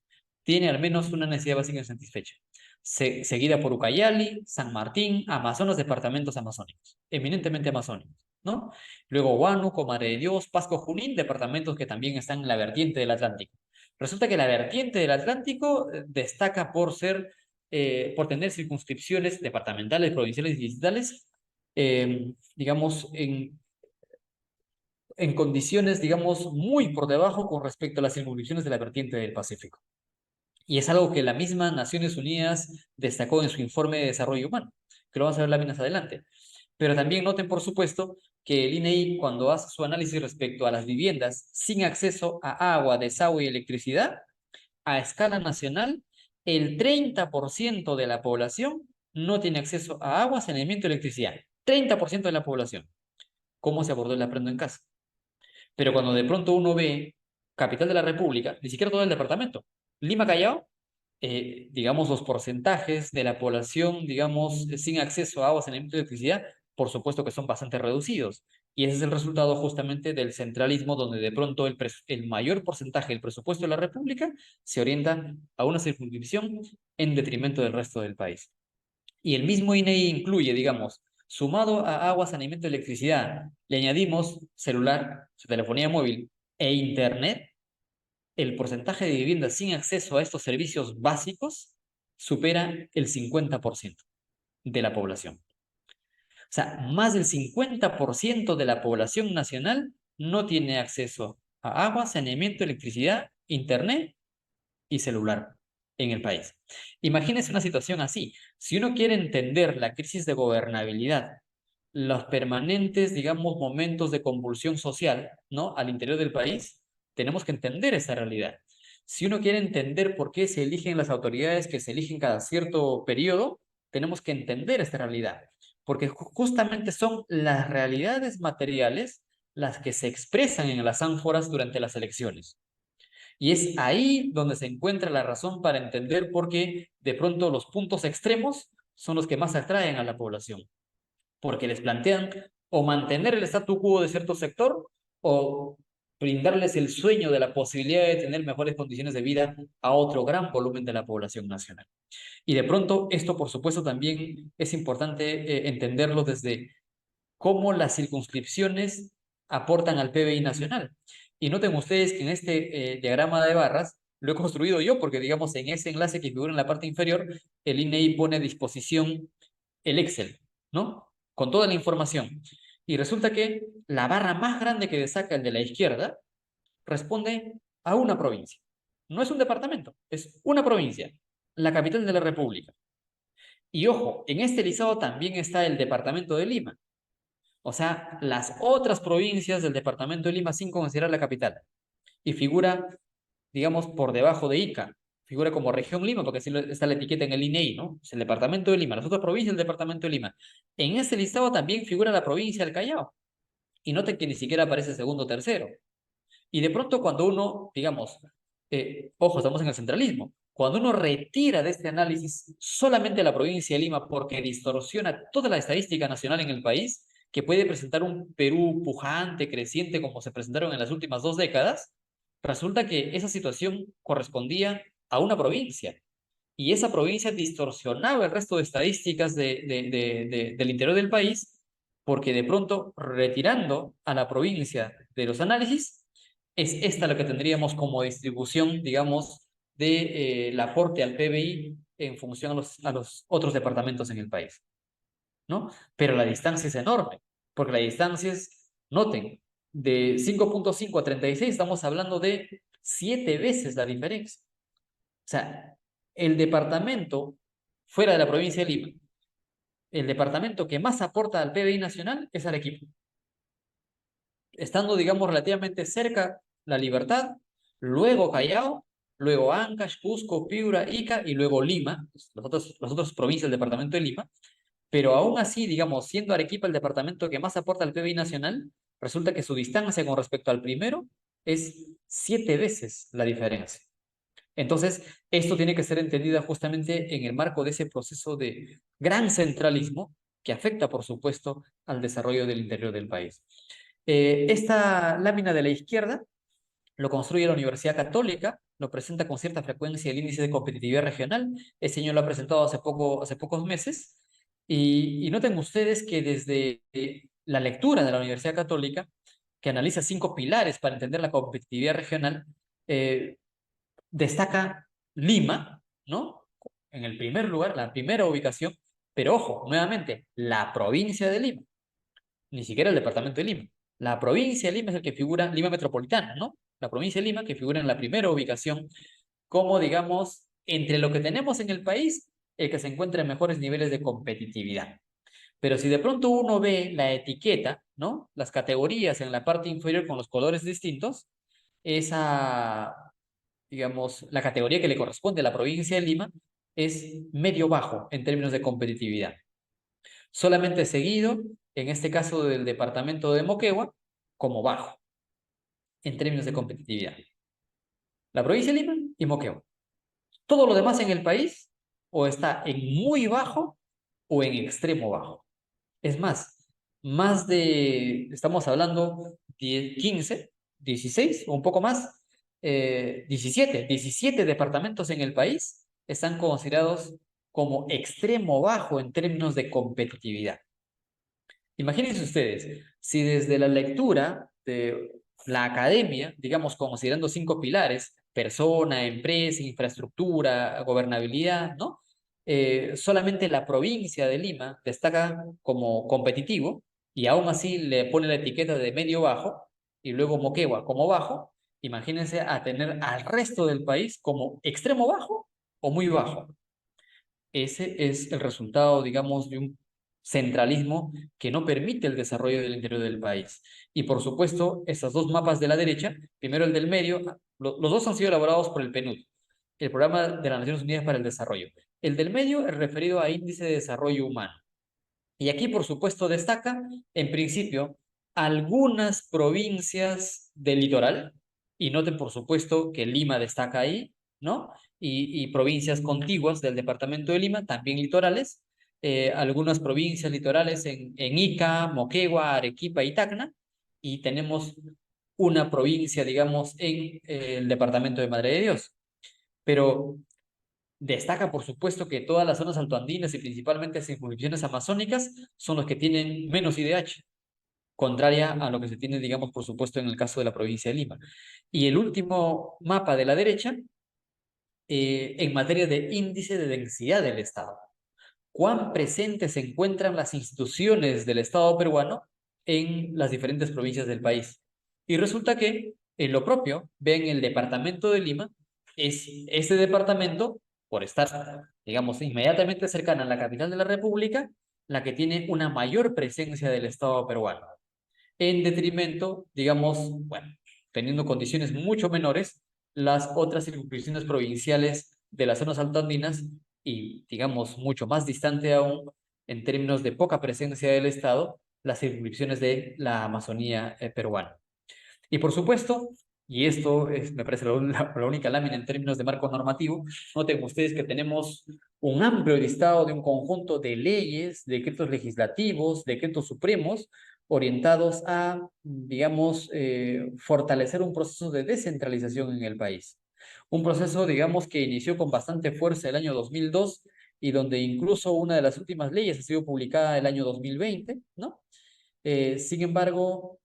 S1: tiene al menos una necesidad básica insatisfecha. Seguida por Ucayali, San Martín, Amazonas, departamentos amazónicos, eminentemente amazónicos, ¿no? Luego Huánuco, Madre de Dios, Pasco, Junín, departamentos que también están en la vertiente del Atlántico. Resulta que la vertiente del Atlántico destaca por tener circunscripciones departamentales, provinciales y distritales, digamos, en condiciones, digamos, muy por debajo con respecto a las circunscripciones de la vertiente del Pacífico. Y es algo que la misma Naciones Unidas destacó en su informe de desarrollo humano, que lo vamos a ver láminas adelante. Pero también noten, por supuesto, que el INEI, cuando hace su análisis respecto a las viviendas sin acceso a agua, desagüe y electricidad, a escala nacional, el 30% de la población no tiene acceso a agua, saneamiento y electricidad. 30% de la población. ¿Cómo se abordó el aprendo en casa? Pero cuando de pronto uno ve capital de la República, ni siquiera todo el departamento, Lima Callao, digamos, los porcentajes de la población, digamos, sin acceso a agua, saneamiento y electricidad, por supuesto que son bastante reducidos. Y ese es el resultado justamente del centralismo, donde de pronto el mayor porcentaje del presupuesto de la República se orienta a una circunscripción en detrimento del resto del país. Y el mismo INEI incluye, digamos, sumado a agua, saneamiento y electricidad, le añadimos celular, telefonía móvil e internet, el porcentaje de viviendas sin acceso a estos servicios básicos supera el 50% de la población. O sea, más del 50% de la población nacional no tiene acceso a agua, saneamiento, electricidad, internet y celular en el país. Imagínese una situación así. Si uno quiere entender la crisis de gobernabilidad, los permanentes, digamos, momentos de convulsión social, ¿no? Al interior del país, tenemos que entender esa realidad. Si uno quiere entender por qué se eligen las autoridades que se eligen cada cierto periodo, tenemos que entender esta realidad, porque justamente son las realidades materiales las que se expresan en las ánforas durante las elecciones. Y es ahí donde se encuentra la razón para entender por qué de pronto los puntos extremos son los que más atraen a la población, porque les plantean o mantener el statu quo de cierto sector o brindarles el sueño de la posibilidad de tener mejores condiciones de vida a otro gran volumen de la población nacional. Y de pronto esto, por supuesto, también es importante entenderlo desde cómo las circunscripciones aportan al PBI nacional. Y noten ustedes que en este diagrama de barras lo he construido yo, porque digamos en ese enlace que figura en la parte inferior, el INEI pone a disposición el Excel, ¿no? Con toda la información. Y resulta que la barra más grande que destaca el de la izquierda responde a una provincia. No es un departamento, es una provincia, la capital de la República. Y ojo, en este listado también está el departamento de Lima, o sea, las otras provincias del departamento de Lima sin considerar la capital. Y figura, digamos, por debajo de Ica. Figura como región Lima, porque así está la etiqueta en el INEI, ¿no? Es el departamento de Lima, las otras provincias del departamento de Lima. En este listado también figura la provincia del Callao. Y noten que ni siquiera aparece segundo o tercero. Y de pronto cuando uno, digamos, ojo, estamos en el centralismo, cuando uno retira de este análisis solamente la provincia de Lima porque distorsiona toda la estadística nacional en el país, que puede presentar un Perú pujante, creciente, como se presentaron en las últimas 2 décadas, resulta que esa situación correspondía a una provincia. Y esa provincia distorsionaba el resto de estadísticas del interior del país, porque de pronto, retirando a la provincia de los análisis, es esta la que tendríamos como distribución, digamos, del aporte al PBI en función a los otros departamentos en el país, ¿no? Pero la distancia es enorme, porque la distancia es, noten, de 5,5 a 36 estamos hablando de 7 veces la diferencia. O sea, el departamento fuera de la provincia de Lima, el departamento que más aporta al PBI nacional es Arequipa, estando, digamos, relativamente cerca La Libertad, luego Callao, luego Ancash, Cusco, Piura, Ica y luego Lima, las otras provincias del departamento de Lima, pero aún así, digamos, siendo Arequipa el departamento que más aporta al PBI nacional, resulta que su distancia con respecto al primero es 7 veces la diferencia. Entonces, esto tiene que ser entendida justamente en el marco de ese proceso de gran centralismo que afecta, por supuesto, al desarrollo del interior del país. Esta lámina de la izquierda lo construye la Universidad Católica, lo presenta con cierta frecuencia el índice de competitividad regional. Ese año lo ha presentado hace pocos meses. Y noten ustedes que desde la lectura de la Universidad Católica, que analiza 5 pilares para entender la competitividad regional, eh, destaca Lima, ¿no? En el primer lugar, la primera ubicación, pero ojo, nuevamente, la provincia de Lima, ni siquiera el departamento de Lima. La provincia de Lima es el que figura, Lima metropolitana, ¿no? La provincia de Lima que figura en la primera ubicación como, digamos, entre lo que tenemos en el país, el que se encuentra en mejores niveles de competitividad. Pero si de pronto uno ve la etiqueta, ¿no? Las categorías en la parte inferior con los colores distintos, esa, digamos, la categoría que le corresponde a la provincia de Lima es medio-bajo en términos de competitividad. Solamente seguido, en este caso del departamento de Moquegua, como bajo. en términos de competitividad. La provincia de Lima y Moquegua. Todo lo demás en el país o está en muy bajo o en extremo bajo. Es más estamos hablando 10, 15, 16 o un poco más, 17 departamentos en el país están considerados como extremo bajo en términos de competitividad. Imagínense ustedes, si desde la lectura de la academia, digamos, considerando 5 pilares, persona, empresa, infraestructura, gobernabilidad, ¿no? Solamente la provincia de Lima destaca como competitivo y aún así le pone la etiqueta de medio bajo y luego Moquegua como bajo. Imagínense a tener al resto del país como extremo bajo o muy bajo. Ese es el resultado, digamos, de un centralismo que no permite el desarrollo del interior del país. Y por supuesto, estos dos mapas de la derecha, primero el del medio, los dos han sido elaborados por el PNUD, el Programa de las Naciones Unidas para el Desarrollo. El del medio es referido a Índice de Desarrollo Humano. Y aquí, por supuesto, destaca, en principio, algunas provincias del litoral, y noten, por supuesto, que Lima destaca ahí, ¿no? Y provincias contiguas del departamento de Lima, también litorales, algunas provincias litorales en Ica, Moquegua, Arequipa y Tacna, y tenemos una provincia, digamos, en el departamento de Madre de Dios. Pero destaca, por supuesto, que todas las zonas altoandinas y principalmente las circunscripciones amazónicas son los que tienen menos IDH, contraria a lo que se tiene, digamos, por supuesto, en el caso de la provincia de Lima. Y el último mapa de la derecha, en materia de índice de densidad del Estado. ¿Cuán presentes se encuentran las instituciones del Estado peruano en las diferentes provincias del país? Y resulta que, en lo propio, ven el departamento de Lima, es este departamento, por estar, digamos, inmediatamente cercana a la capital de la República, la que tiene una mayor presencia del Estado peruano, en detrimento, digamos, bueno, teniendo condiciones mucho menores, las otras circunscripciones provinciales de las zonas altoandinas y, digamos, mucho más distante aún, en términos de poca presencia del Estado, las circunscripciones de la Amazonía peruana. Y por supuesto, y esto es, me parece la única lámina en términos de marco normativo, noten ustedes que tenemos un amplio listado de un conjunto de leyes, decretos legislativos, decretos supremos, orientados a, digamos, fortalecer un proceso de descentralización en el país. Un proceso, digamos, que inició con bastante fuerza el año 2002 y donde incluso una de las últimas leyes ha sido publicada el año 2020, ¿no? Sin embargo,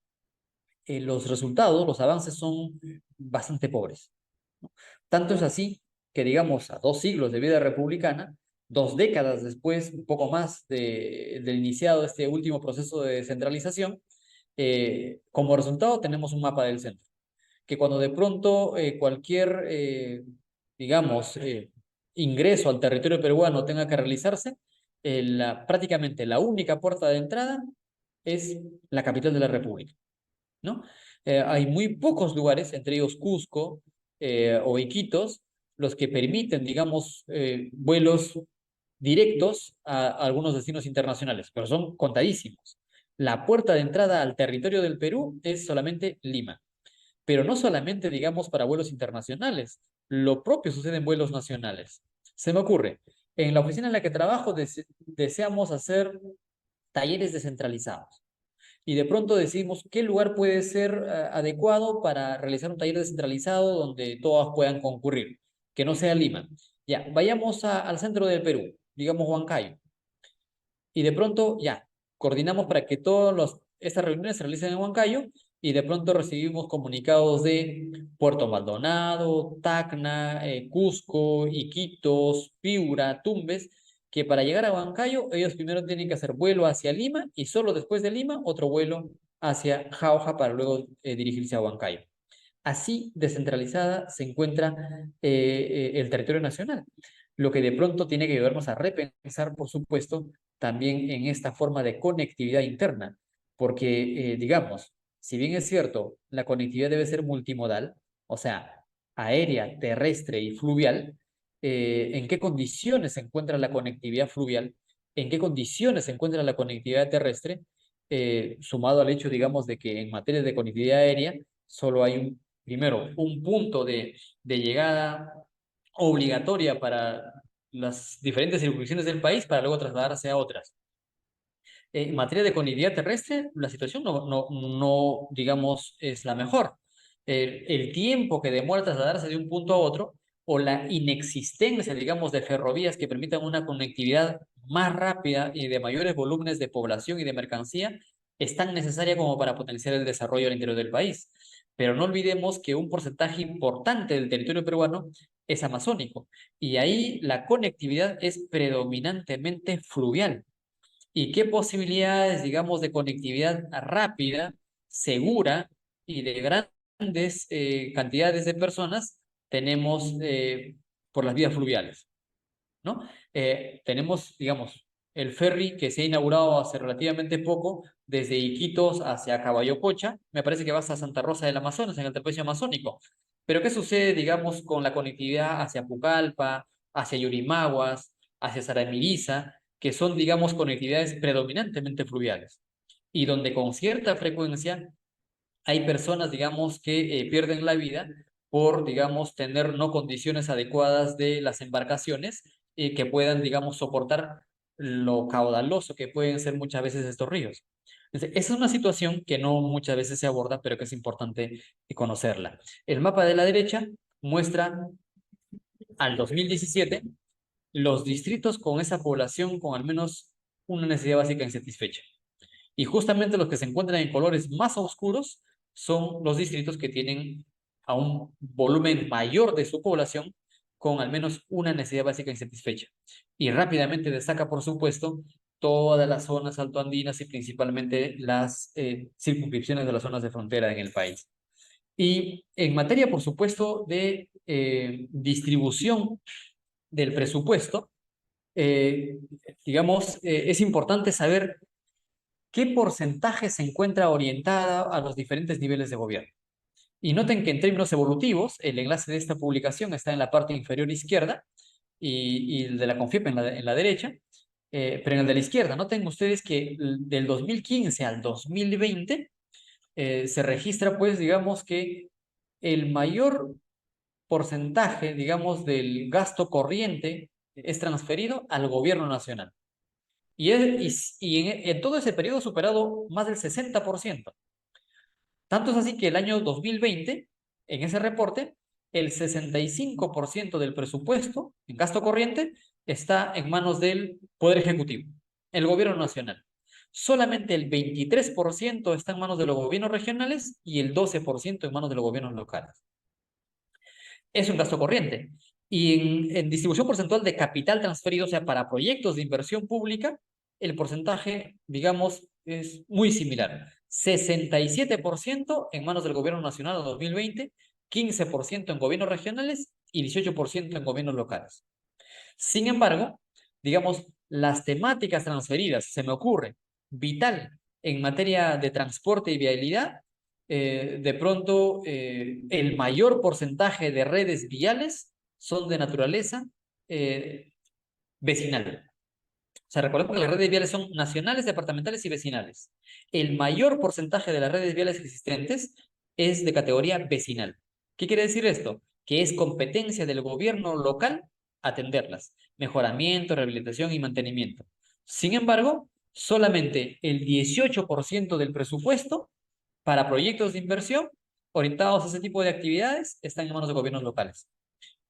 S1: los resultados, los avances son bastante pobres, ¿no? Tanto es así que, digamos, a 2 siglos de vida republicana, 2 décadas después, un poco más del iniciado este último proceso de descentralización, como resultado tenemos un mapa del centro, que cuando de pronto cualquier, digamos, ingreso al territorio peruano tenga que realizarse, prácticamente la única puerta de entrada es la capital de la República, ¿no? Hay muy pocos lugares, entre ellos Cusco o Iquitos, los que permiten, digamos, vuelos directos a algunos destinos internacionales, pero son contadísimos. La puerta de entrada al territorio del Perú es solamente Lima, pero no solamente, digamos, para vuelos internacionales, lo propio sucede en vuelos nacionales. Se me ocurre, en la oficina en la que trabajo deseamos hacer talleres descentralizados y de pronto decidimos qué lugar puede ser adecuado para realizar un taller descentralizado donde todas puedan concurrir, que no sea Lima. Ya, vayamos al centro del Perú, digamos Huancayo, y de pronto ya, coordinamos para que estas reuniones se realicen en Huancayo y de pronto recibimos comunicados de Puerto Maldonado, Tacna, Cusco, Iquitos, Piura, Tumbes, que para llegar a Huancayo ellos primero tienen que hacer vuelo hacia Lima y solo después de Lima otro vuelo hacia Jauja para luego dirigirse a Huancayo. Así descentralizada se encuentra el territorio nacional, lo que de pronto tiene que llevarnos a repensar, por supuesto, también en esta forma de conectividad interna, porque, digamos, si bien es cierto, la conectividad debe ser multimodal, o sea, aérea, terrestre y fluvial, ¿en qué condiciones se encuentra la conectividad fluvial? ¿En qué condiciones se encuentra la conectividad terrestre? Sumado al hecho, digamos, de que en materia de conectividad aérea, Solo hay primero, un punto de llegada obligatoria para las diferentes circunscripciones del país para luego trasladarse a otras. En materia de conectividad terrestre, la situación no, digamos, es la mejor. El tiempo que demora trasladarse de un punto a otro o la inexistencia, digamos, de ferrovías que permitan una conectividad más rápida y de mayores volúmenes de población y de mercancía es tan necesaria como para potenciar el desarrollo al interior del país. Pero no olvidemos que un porcentaje importante del territorio peruano es amazónico y ahí la conectividad es predominantemente fluvial. ¿Y qué posibilidades, digamos, de conectividad rápida, segura y de grandes cantidades de personas tenemos por las vías fluviales? ¿No? Tenemos, digamos, el ferry que se ha inaugurado hace relativamente poco desde Iquitos hacia Caballococha. Me parece que va hasta Santa Rosa del Amazonas, en el trapecio amazónico. Pero ¿qué sucede, digamos, con la conectividad hacia Pucallpa, hacia Yurimaguas, hacia Saramiriza, que son, digamos, conectividades predominantemente fluviales? Y donde con cierta frecuencia hay personas, digamos, que pierden la vida por, digamos, tener no condiciones adecuadas de las embarcaciones que puedan, digamos, soportar lo caudaloso que pueden ser muchas veces estos ríos. Entonces, esa es una situación que no muchas veces se aborda, pero que es importante conocerla. El mapa de la derecha muestra al 2017 los distritos con esa población con al menos una necesidad básica insatisfecha. Y justamente los que se encuentran en colores más oscuros son los distritos que tienen a un volumen mayor de su población con al menos una necesidad básica insatisfecha. Y rápidamente destaca, por supuesto, todas las zonas altoandinas y principalmente las circunscripciones de las zonas de frontera en el país. Y en materia, por supuesto, de distribución del presupuesto, eh, digamos, es importante saber qué porcentaje se encuentra orientada a los diferentes niveles de gobierno. Y noten que en términos evolutivos, el enlace de esta publicación está en la parte inferior izquierda y el de la CONFIEP en la derecha, pero en el de la izquierda, noten ustedes que del 2015 al 2020 se registra, pues, digamos que el mayor porcentaje, digamos, del gasto corriente es transferido al gobierno nacional. En todo ese periodo ha superado más del 60%. Tanto es así que el año 2020, en ese reporte, el 65% del presupuesto en gasto corriente está en manos del Poder Ejecutivo, el gobierno nacional. Solamente el 23% está en manos de los gobiernos regionales y el 12% en manos de los gobiernos locales. Es un gasto corriente. Y en distribución porcentual de capital transferido, o sea, para proyectos de inversión pública, el porcentaje, digamos, es muy similar. 67% en manos del gobierno nacional en 2020, 15% en gobiernos regionales y 18% en gobiernos locales. Sin embargo, digamos, las temáticas transferidas, se me ocurre, vital en materia de transporte y vialidad, de pronto el mayor porcentaje de redes viales son de naturaleza vecinal. O sea, recordemos que las redes viales son nacionales, departamentales y vecinales. El mayor porcentaje de las redes viales existentes es de categoría vecinal. ¿Qué quiere decir esto? Que es competencia del gobierno local atenderlas. Mejoramiento, rehabilitación y mantenimiento. Sin embargo, solamente el 18% del presupuesto para proyectos de inversión orientados a ese tipo de actividades están en manos de gobiernos locales.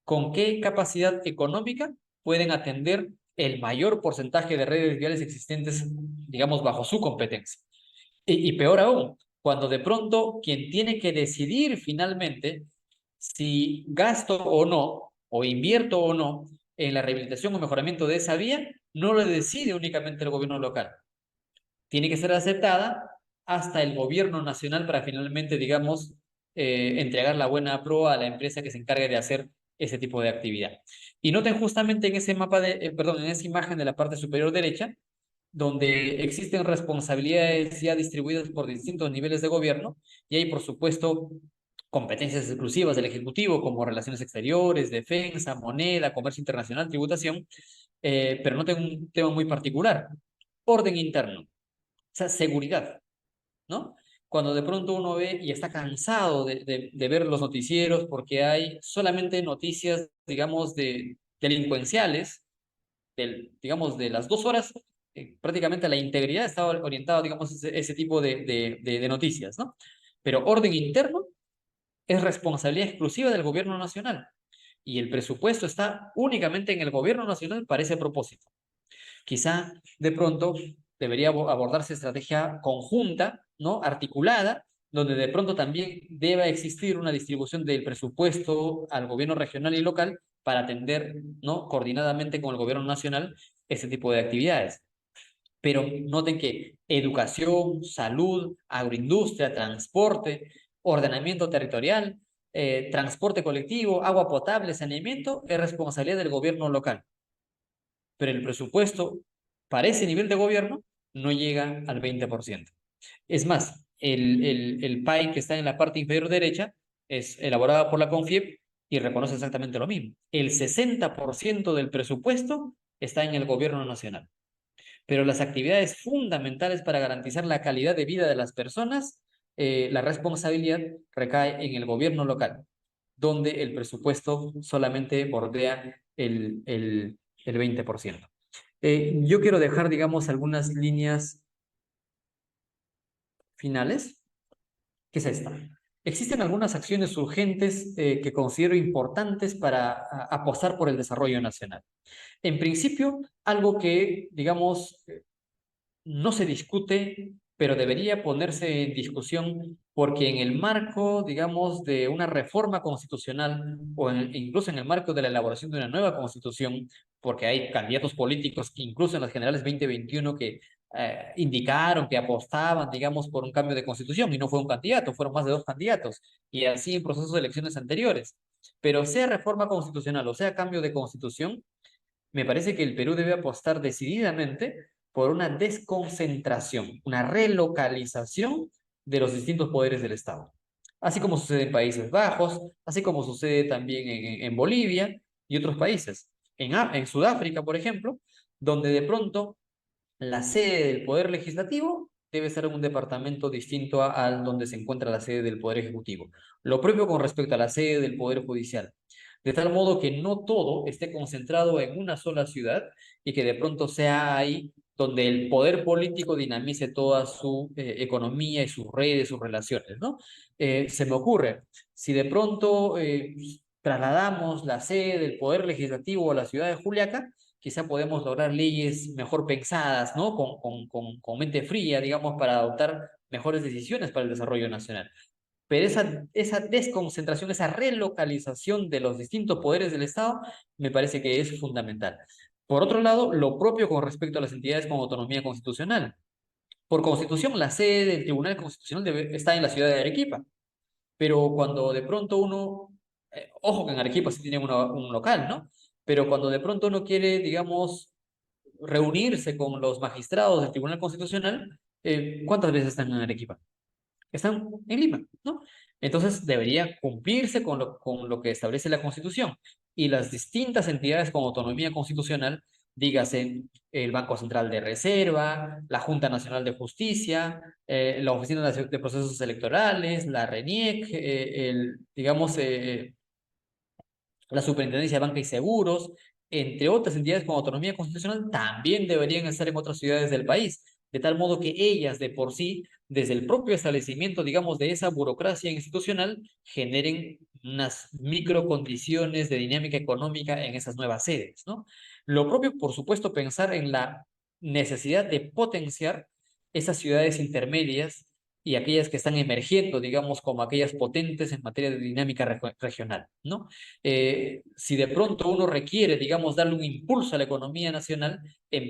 S1: ¿Con qué capacidad económica pueden atender el mayor porcentaje de redes viales existentes, digamos, bajo su competencia? Y peor aún, cuando de pronto quien tiene que decidir finalmente si gasto o no, o invierto o no en la rehabilitación o mejoramiento de esa vía, no lo decide únicamente el gobierno local. Tiene que ser aceptada hasta el gobierno nacional para finalmente, digamos, entregar la buena proa a la empresa que se encargue de hacer ese tipo de actividad. Y noten justamente en ese mapa perdón, en esa imagen de la parte superior derecha, donde existen responsabilidades ya distribuidas por distintos niveles de gobierno y hay, por supuesto, competencias exclusivas del Ejecutivo como relaciones exteriores, defensa, moneda, comercio internacional, tributación, pero noten un tema muy particular, orden interno, o sea, seguridad, ¿no? cuando de pronto uno ve y está cansado de ver los noticieros porque hay solamente noticias, digamos, de delincuenciales, digamos, de las 2 horas, prácticamente la integridad estaba orientada, digamos, a ese tipo de noticias, ¿no? Pero orden interno es responsabilidad exclusiva del gobierno nacional y el presupuesto está únicamente en el gobierno nacional para ese propósito. Quizá de pronto debería abordarse estrategia conjunta, ¿no? Articulada, donde de pronto también deba existir una distribución del presupuesto al gobierno regional y local para atender, ¿no? Coordinadamente con el gobierno nacional ese tipo de actividades. Pero noten que educación, salud, agroindustria, transporte, ordenamiento territorial, transporte colectivo, agua potable, saneamiento, es responsabilidad del gobierno local. Pero el presupuesto para ese nivel de gobierno no llega al 20%. Es más, el PAI que está en la parte inferior derecha es elaborada por la CONFIEP y reconoce exactamente lo mismo. El 60% del presupuesto está en el gobierno nacional, pero las actividades fundamentales para garantizar la calidad de vida de las personas, la responsabilidad recae en el gobierno local, donde el presupuesto solamente bordea el 20%. Yo quiero dejar, digamos, algunas líneas finales, que es esta. Existen algunas acciones urgentes que considero importantes para apostar por el desarrollo nacional. En principio, algo que, digamos, no se discute, pero debería ponerse en discusión porque en el marco, digamos, de una reforma constitucional o incluso en el marco de la elaboración de una nueva constitución, porque hay candidatos políticos que incluso en las generales 2021 que indicaron que apostaban, digamos, por un cambio de constitución y no fue un candidato, fueron más de 2 candidatos y así en procesos de elecciones anteriores. Pero sea reforma constitucional o sea cambio de constitución, me parece que el Perú debe apostar decididamente por una desconcentración, una relocalización de los distintos poderes del Estado. Así como sucede en Países Bajos, así como sucede también en Bolivia y otros países. En Sudáfrica, por ejemplo, donde de pronto la sede del Poder Legislativo debe ser un departamento distinto al donde se encuentra la sede del Poder Ejecutivo. Lo propio con respecto a la sede del Poder Judicial. De tal modo que no todo esté concentrado en una sola ciudad y que de pronto sea ahí donde el poder político dinamice toda su economía y sus redes, sus relaciones, ¿no? Se me ocurre, si de pronto trasladamos la sede del Poder Legislativo a la ciudad de Juliaca, quizá podemos lograr leyes mejor pensadas, ¿no? Con mente fría, digamos, para adoptar mejores decisiones para el desarrollo nacional. Pero esa desconcentración, esa relocalización de los distintos poderes del Estado, me parece que es fundamental. Por otro lado, lo propio con respecto a las entidades con autonomía constitucional. Por constitución, la sede del Tribunal Constitucional está en la ciudad de Arequipa, pero cuando de pronto uno, ojo que en Arequipa sí tiene un local, ¿no? Pero cuando de pronto uno quiere, digamos, reunirse con los magistrados del Tribunal Constitucional, ¿cuántas veces están en Arequipa? Están en Lima, ¿no? Entonces debería cumplirse con lo que establece la Constitución y las distintas entidades con autonomía constitucional, dígase el Banco Central de Reserva, la Junta Nacional de Justicia, la Oficina de Procesos Electorales, la RENIEC, digamos, la Superintendencia de Banca y Seguros, entre otras entidades con autonomía constitucional, también deberían estar en otras ciudades del país, de tal modo que ellas de por sí, desde el propio establecimiento, digamos, de esa burocracia institucional, generen unas microcondiciones de dinámica económica en esas nuevas sedes, ¿no? Lo propio, por supuesto, pensar en la necesidad de potenciar esas ciudades intermedias y aquellas que están emergiendo, digamos, como aquellas potentes en materia de dinámica regional, ¿no? Si de pronto uno requiere, digamos, darle un impulso a la economía nacional,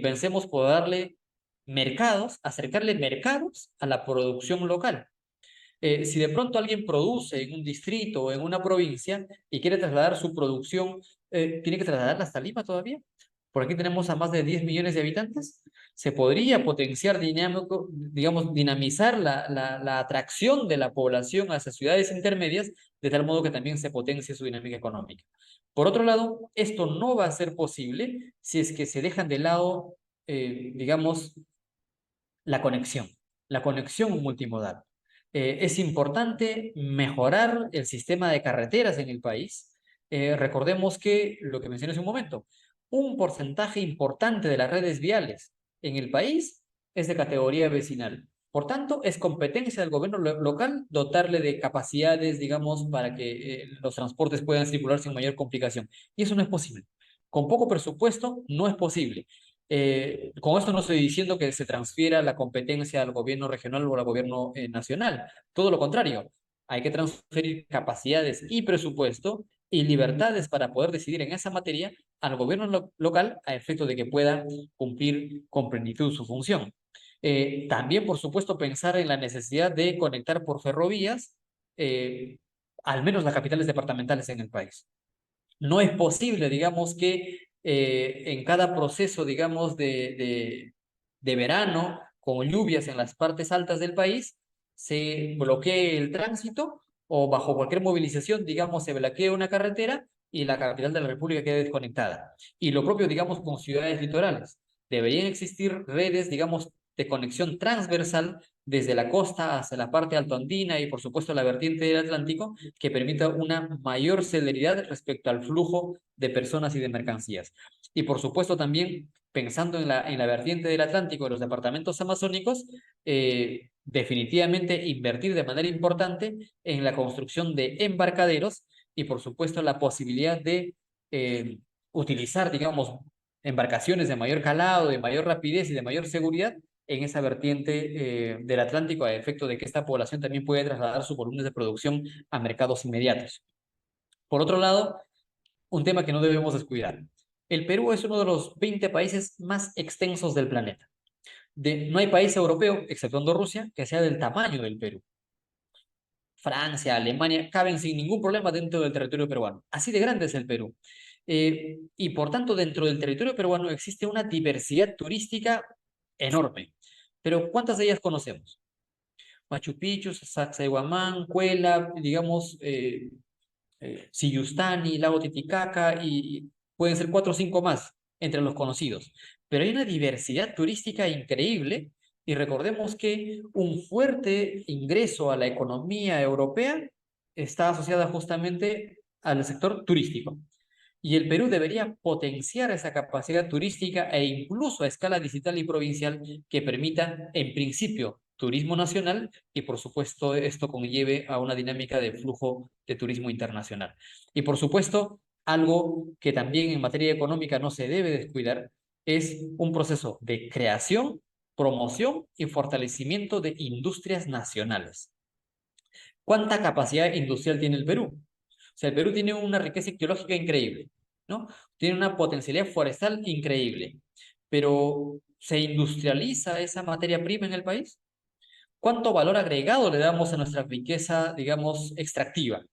S1: pensemos por darle mercados, acercarle mercados a la producción local. Si de pronto alguien produce en un distrito o en una provincia y quiere trasladar su producción, ¿tiene que trasladarla hasta Lima todavía? Por aquí tenemos a más de 10 millones de habitantes. Se podría potenciar dinámico, digamos, dinamizar la atracción de la población hacia ciudades intermedias, de tal modo que también se potencie su dinámica económica. Por otro lado, esto no va a ser posible si es que se dejan de lado, digamos, la conexión multimodal. Es importante mejorar el sistema de carreteras en el país. Recordemos que, lo que mencioné hace un momento, un porcentaje importante de las redes viales en el país es de categoría vecinal. Por tanto, es competencia del gobierno local dotarle de capacidades, digamos, para que los transportes puedan circular sin mayor complicación. Y eso no es posible. Con poco presupuesto no es posible. Con esto no estoy diciendo que se transfiera la competencia al gobierno regional o al gobierno nacional. Todo lo contrario, hay que transferir capacidades y presupuesto y libertades para poder decidir en esa materia al gobierno local a efecto de que pueda cumplir con plenitud su función. También, por supuesto, pensar en la necesidad de conectar por ferrovías eh, al menos las capitales departamentales en el país. No es posible, digamos, que en cada proceso, digamos, de verano, con lluvias en las partes altas del país, se bloquee el tránsito o bajo cualquier movilización, digamos, se bloquee una carretera y la capital de la República quede desconectada. Y lo propio, digamos, con ciudades litorales. Deberían existir redes, digamos, de conexión transversal desde la costa hacia la parte altoandina y, por supuesto, la vertiente del Atlántico, que permita una mayor celeridad respecto al flujo de personas y de mercancías. Y por supuesto también pensando en la vertiente del Atlántico de los departamentos amazónicos, definitivamente invertir de manera importante en la construcción de embarcaderos y por supuesto la posibilidad de utilizar, digamos, embarcaciones de mayor calado, de mayor rapidez y de mayor seguridad en esa vertiente del Atlántico a efecto de que esta población también puede trasladar sus volúmenes de producción a mercados inmediatos. Por otro lado, un tema que no debemos descuidar. El Perú es uno de los 20 países más extensos del planeta. No hay país europeo, exceptuando Rusia, que sea del tamaño del Perú. Francia, Alemania, caben sin ningún problema dentro del territorio peruano. Así de grande es el Perú. Y por tanto, dentro del territorio peruano existe una diversidad turística enorme. Pero ¿cuántas de ellas conocemos? Machu Picchu, Sacsayhuamán, Cuela, digamos, Sillustani, Lago Titicaca y pueden ser cuatro o cinco más entre los conocidos. Pero hay una diversidad turística increíble y recordemos que un fuerte ingreso a la economía europea está asociada justamente al sector turístico. Y el Perú debería potenciar esa capacidad turística e incluso a escala digital y provincial que permita, en principio, turismo nacional y, por supuesto, esto conlleve a una dinámica de flujo de turismo internacional. Y, por supuesto, algo que también en materia económica no se debe descuidar es un proceso de creación, promoción y fortalecimiento de industrias nacionales. ¿Cuánta capacidad industrial tiene el Perú? O sea, el Perú tiene una riqueza ictiológica increíble, ¿no? Tiene una potencialidad forestal increíble, pero ¿se industrializa esa materia prima en el país? ¿Cuánto valor agregado le damos a nuestra riqueza, digamos, extractiva?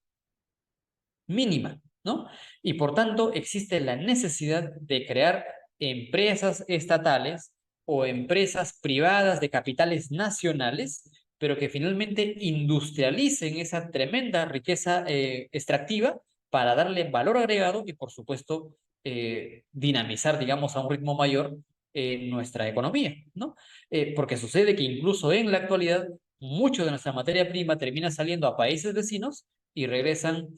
S1: Mínima, ¿no? Y por tanto existe la necesidad de crear empresas estatales o empresas privadas de capitales nacionales, pero que finalmente industrialicen esa tremenda riqueza extractiva para darle valor agregado y, por supuesto, dinamizar, digamos, a un ritmo mayor nuestra economía, ¿no? Porque sucede que incluso en la actualidad, mucho de nuestra materia prima termina saliendo a países vecinos y regresan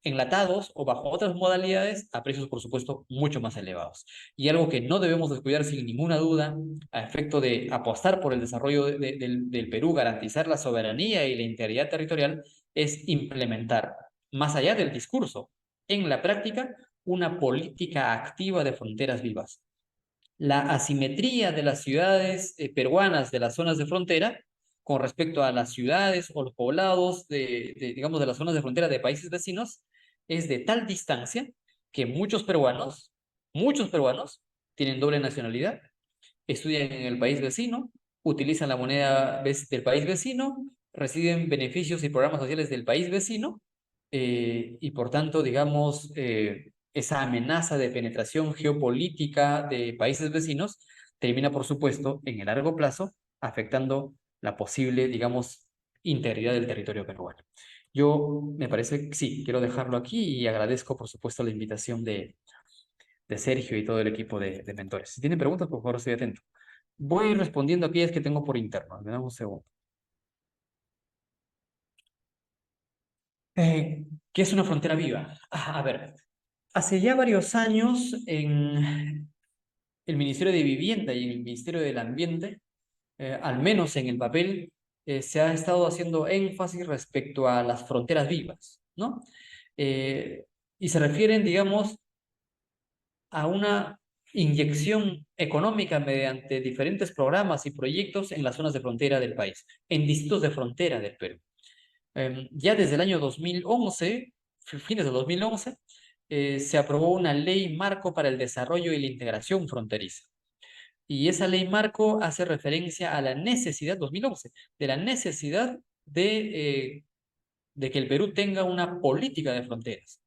S1: enlatados o bajo otras modalidades a precios, por supuesto, mucho más elevados. Y algo que no debemos descuidar sin ninguna duda, a efecto de apostar por el desarrollo del Perú, garantizar la soberanía y la integridad territorial, es implementar, más allá del discurso, en la práctica, una política activa de fronteras vivas. La asimetría de las ciudades peruanas de las zonas de frontera con respecto a las ciudades o los poblados digamos, de las zonas de frontera de países vecinos es de tal distancia que muchos peruanos tienen doble nacionalidad, estudian en el país vecino, utilizan la moneda del país vecino, reciben beneficios y programas sociales del país vecino y por tanto, digamos, esa amenaza de penetración geopolítica de países vecinos termina, por supuesto, en el largo plazo afectando la posible, digamos, integridad del territorio peruano. Yo me parece que sí, quiero dejarlo aquí y agradezco, por supuesto, la invitación de Sergio y todo el equipo de mentores. Si tienen preguntas, por favor, estoy atento. Voy respondiendo aquellas que tengo por interno. Me da un segundo. ¿Qué es una frontera viva? A ver, hace ya varios años en el Ministerio de Vivienda y en el Ministerio del Ambiente, al menos en el papel, se ha estado haciendo énfasis respecto a las fronteras vivas, ¿no? Eh, y se refieren, digamos, a una inyección económica mediante diferentes programas y proyectos en las zonas de frontera del país, en distritos de frontera del Perú. Ya desde el año 2011, fines de 2011, se aprobó una ley marco para el desarrollo y la integración fronteriza. Y esa ley marco hace referencia a la necesidad, 2011, de la necesidad de que el Perú tenga una política de fronteras.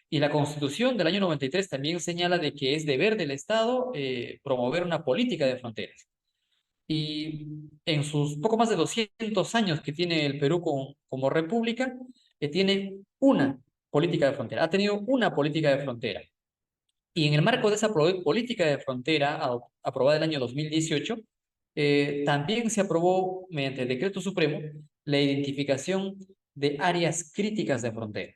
S1: Y la Constitución del año 93 también señala de que es deber del Estado promover una política de fronteras. Y en sus poco más de 200 años que tiene el Perú como república, tiene una política de frontera, ha tenido una política de frontera. Y en el marco de esa política de frontera aprobada el año 2018, también se aprobó mediante el decreto supremo la identificación de áreas críticas de frontera.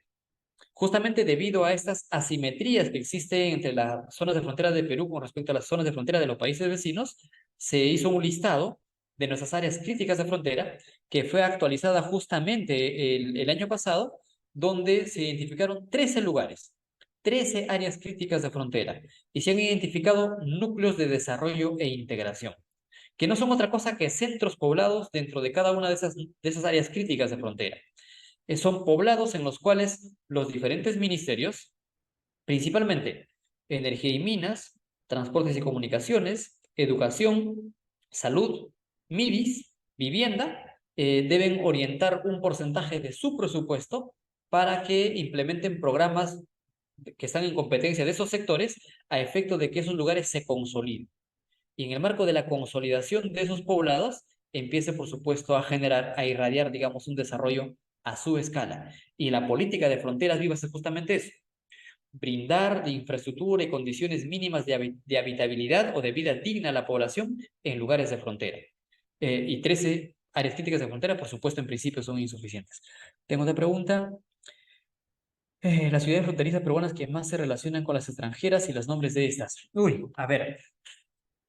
S1: Justamente debido a estas asimetrías que existen entre las zonas de frontera de Perú con respecto a las zonas de frontera de los países vecinos, se hizo un listado de nuestras áreas críticas de frontera que fue actualizada justamente el año pasado, donde se identificaron 13 lugares, 13 áreas críticas de frontera, y se han identificado núcleos de desarrollo e integración, que no son otra cosa que centros poblados dentro de cada una de esas áreas críticas de frontera. Son poblados en los cuales los diferentes ministerios, principalmente energía y minas, transportes y comunicaciones, educación, salud, MIDIS, vivienda, deben orientar un porcentaje de su presupuesto para que implementen programas que están en competencia de esos sectores a efecto de que esos lugares se consoliden. Y en el marco de la consolidación de esos poblados, empiece, por supuesto, a generar, a irradiar, digamos, un desarrollo a su escala. Y la política de fronteras vivas es justamente eso: brindar de infraestructura y condiciones mínimas de habitabilidad o de vida digna a la población en lugares de frontera. Y 13 áreas críticas de frontera, por supuesto, en principio son insuficientes. Tengo otra pregunta. Las ciudades fronterizas peruanas que más se relacionan con las extranjeras y los nombres de estas. Uy, a ver,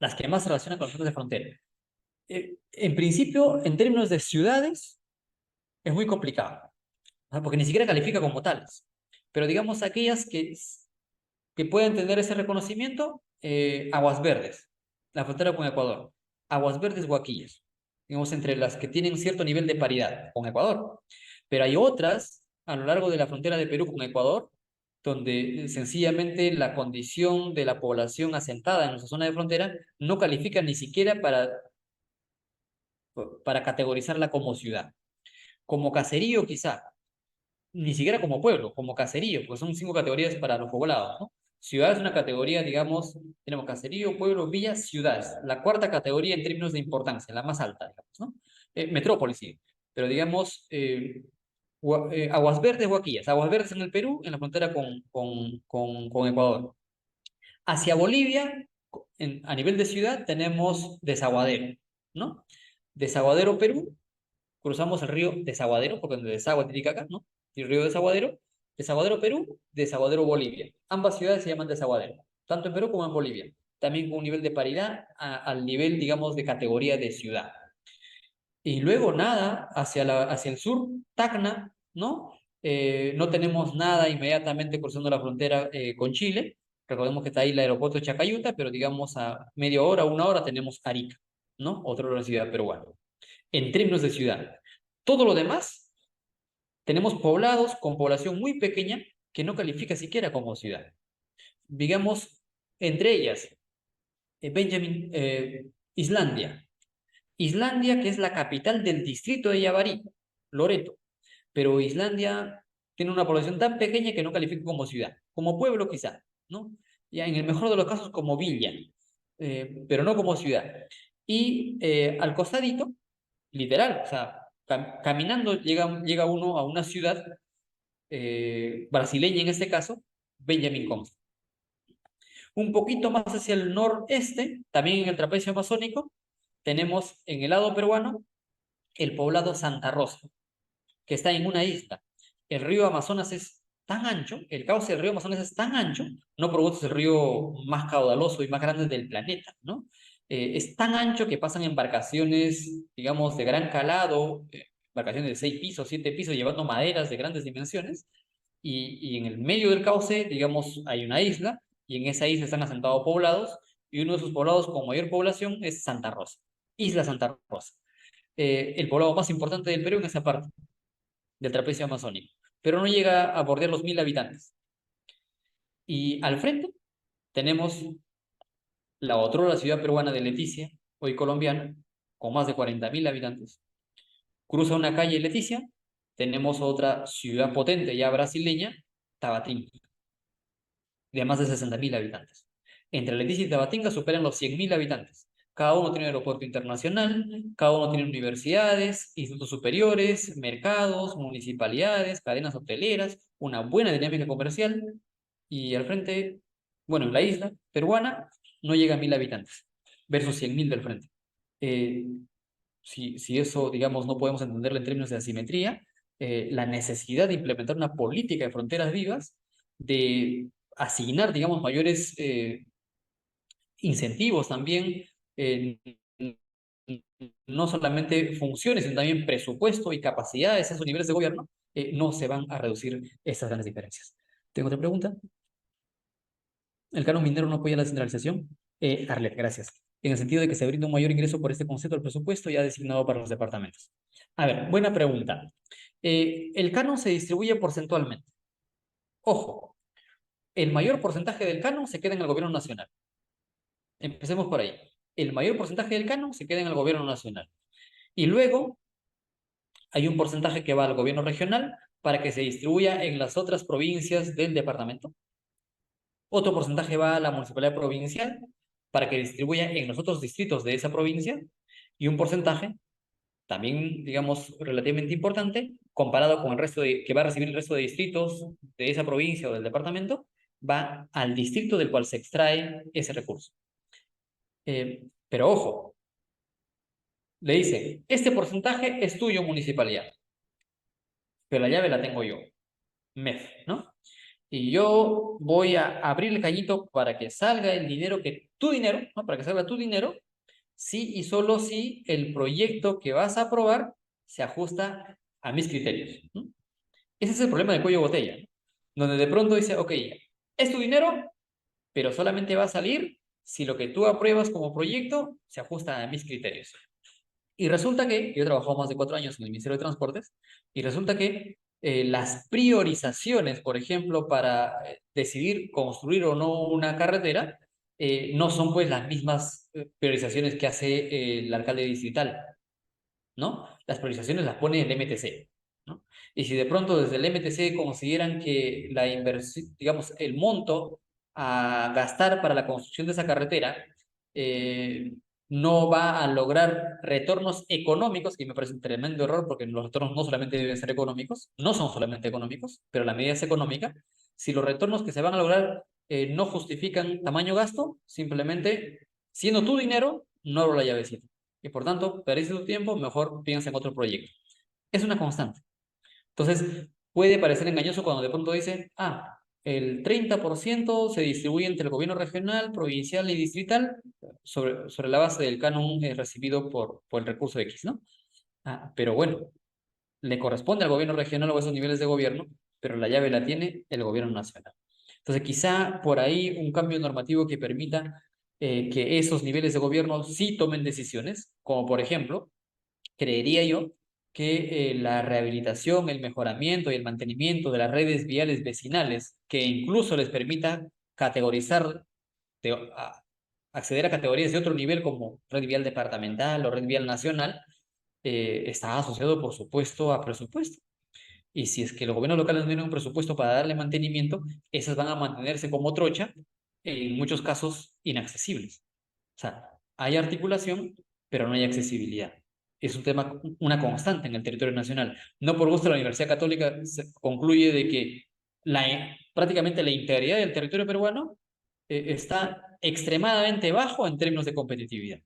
S1: las que más se relacionan con las zonas de frontera. En principio, en términos de ciudades, es muy complicado, ¿no? Porque ni siquiera califica como tales. Pero digamos aquellas que pueden tener ese reconocimiento, Aguas Verdes, la frontera con Ecuador, Aguas Verdes, Huaquillas, digamos, entre las que tienen cierto nivel de paridad con Ecuador. Pero hay otras a lo largo de la frontera de Perú con Ecuador, donde sencillamente la condición de la población asentada en nuestra zona de frontera no califica ni siquiera para categorizarla como ciudad. Como caserío, quizá, ni siquiera como pueblo, como caserío, pues son 5 categorías para los poblados, ¿no? Ciudad es una categoría, digamos, tenemos caserío, pueblo, villa, ciudad. La cuarta categoría en términos de importancia, la más alta, digamos, ¿no? Metrópolis, sí. Pero digamos, Aguas Verdes, Huaquillas. Aguas Verdes en el Perú, en la frontera con Ecuador. Hacia Bolivia, a nivel de ciudad, tenemos Desaguadero, ¿no? Desaguadero, Perú, cruzamos el río Desaguadero, porque donde desagua Titicaca, ¿no? Y el río Desaguadero, Desaguadero Perú, Desaguadero Bolivia. Ambas ciudades se llaman Desaguadero, tanto en Perú como en Bolivia. También con un nivel de paridad al nivel, digamos, de categoría de ciudad. Y luego nada, hacia el sur, Tacna, ¿no? No tenemos nada inmediatamente cruzando la frontera con Chile. Recordemos que está ahí el aeropuerto de Chacayuta, pero digamos a media hora, 1 hora tenemos Arica, ¿no? Otra ciudad peruana. En términos de ciudad. Todo lo demás, tenemos poblados con población muy pequeña que no califica siquiera como ciudad. Digamos, entre ellas, Islandia. Islandia, que es la capital del distrito de Yavarí, Loreto. Pero Islandia tiene una población tan pequeña que no califica como ciudad. Como pueblo quizá, ¿no? Ya en el mejor de los casos como villa, pero no como ciudad. Y al costadito, literal, o sea, caminando llega uno a una ciudad brasileña en este caso, Benjamin Constant. Un poquito más hacia el noreste, también en el trapecio amazónico, tenemos en el lado peruano el poblado Santa Rosa, que está en una isla. el río Amazonas es tan ancho, el cauce del río Amazonas es tan ancho, no por gusto es el río más caudaloso y más grande del planeta, ¿no? Es tan ancho que pasan embarcaciones, digamos, de gran calado, embarcaciones de 6 pisos, 7 pisos, llevando maderas de grandes dimensiones, y en el medio del cauce, digamos, hay una isla, y en esa isla están asentados poblados, y uno de esos poblados con mayor población es Santa Rosa, Isla Santa Rosa, el poblado más importante del Perú en esa parte del trapecio amazónico, pero no llega a bordear los 1000 habitantes. Y al frente tenemos la otrora ciudad peruana de Leticia, hoy colombiana, con más de 40.000 habitantes. Cruza una calle Leticia, tenemos otra ciudad potente ya brasileña, Tabatinga, de más de 60.000 habitantes. Entre Leticia y Tabatinga superan los 100.000 habitantes. Cada uno tiene un aeropuerto internacional, cada uno tiene universidades, institutos superiores, mercados, municipalidades, cadenas hoteleras, una buena dinámica comercial, y al frente, bueno, en la isla peruana no llega a 1000 habitantes, versus 100.000 del frente. Eh, si eso, digamos, no podemos entenderlo en términos de asimetría, la necesidad de implementar una política de fronteras vivas, de asignar, digamos, mayores incentivos también, eh, no solamente funciones, sino también presupuesto y capacidades a esos niveles de gobierno, no se van a reducir esas grandes diferencias. ¿Tengo otra pregunta? ¿El canon minero no apoya la descentralización? Arlet, gracias. En el sentido de que se brinda un mayor ingreso por este concepto del presupuesto ya designado para los departamentos. A ver, buena pregunta. El canon se distribuye porcentualmente. Ojo, el mayor porcentaje del canon se queda en el gobierno nacional. Empecemos por ahí. El mayor porcentaje del canon se queda en el gobierno nacional. Y luego hay un porcentaje que va al gobierno regional para que se distribuya en las otras provincias del departamento. Otro porcentaje va a la municipalidad provincial para que distribuya en los otros distritos de esa provincia. Y un porcentaje, también, digamos, relativamente importante, comparado con el resto que va a recibir el resto de distritos de esa provincia o del departamento, va al distrito del cual se extrae ese recurso. Pero ojo, le dice, este porcentaje es tuyo, municipalidad, pero la llave la tengo yo, MEF, ¿no? Y yo voy a abrir el cañito para que salga el dinero, tu dinero, ¿no? Para que salga tu dinero, sí y solo si el proyecto que vas a aprobar se ajusta a mis criterios, ¿no? Ese es el problema del cuello de botella, ¿no? Donde de pronto dice, ok, es tu dinero, pero solamente va a salir si lo que tú apruebas como proyecto se ajusta a mis criterios. Y resulta que, yo he trabajado más de 4 años en el Ministerio de Transportes, y resulta que las priorizaciones, por ejemplo, para decidir construir o no una carretera, no son pues las mismas priorizaciones que hace el alcalde distrital, ¿no? Las priorizaciones las pone el MTC, ¿no? Y si de pronto desde el MTC consideran que la inversión, digamos, el monto a gastar para la construcción de esa carretera eh, no va a lograr retornos económicos, que me parece un tremendo error, porque los retornos no solamente deben ser económicos, no son solamente económicos, pero la medida es económica. Si los retornos que se van a lograr no justifican tamaño gasto, simplemente, siendo tu dinero, no abro la llavecita. Y por tanto, perdiste tu tiempo, mejor piensa en otro proyecto. Es una constante. Entonces, puede parecer engañoso cuando de pronto dice, el 30% se distribuye entre el gobierno regional, provincial y distrital sobre la base del canon recibido por el recurso X, ¿no? Pero bueno, le corresponde al gobierno regional o a esos niveles de gobierno, pero la llave la tiene el gobierno nacional. Entonces, quizá por ahí un cambio normativo que permita que esos niveles de gobierno sí tomen decisiones, como por ejemplo, creería yo que la rehabilitación, el mejoramiento y el mantenimiento de las redes viales vecinales, que incluso les permita categorizar, acceder a categorías de otro nivel como red vial departamental o red vial nacional, está asociado, por supuesto, a presupuesto. Y si es que los gobiernos locales no tienen un presupuesto para darle mantenimiento, esas van a mantenerse como trocha, en muchos casos inaccesibles. O sea, hay articulación, pero no hay accesibilidad. Es un tema, una constante en el territorio nacional. No por gusto la Universidad Católica concluye de que prácticamente la integridad del territorio peruano está extremadamente bajo en términos de competitividad.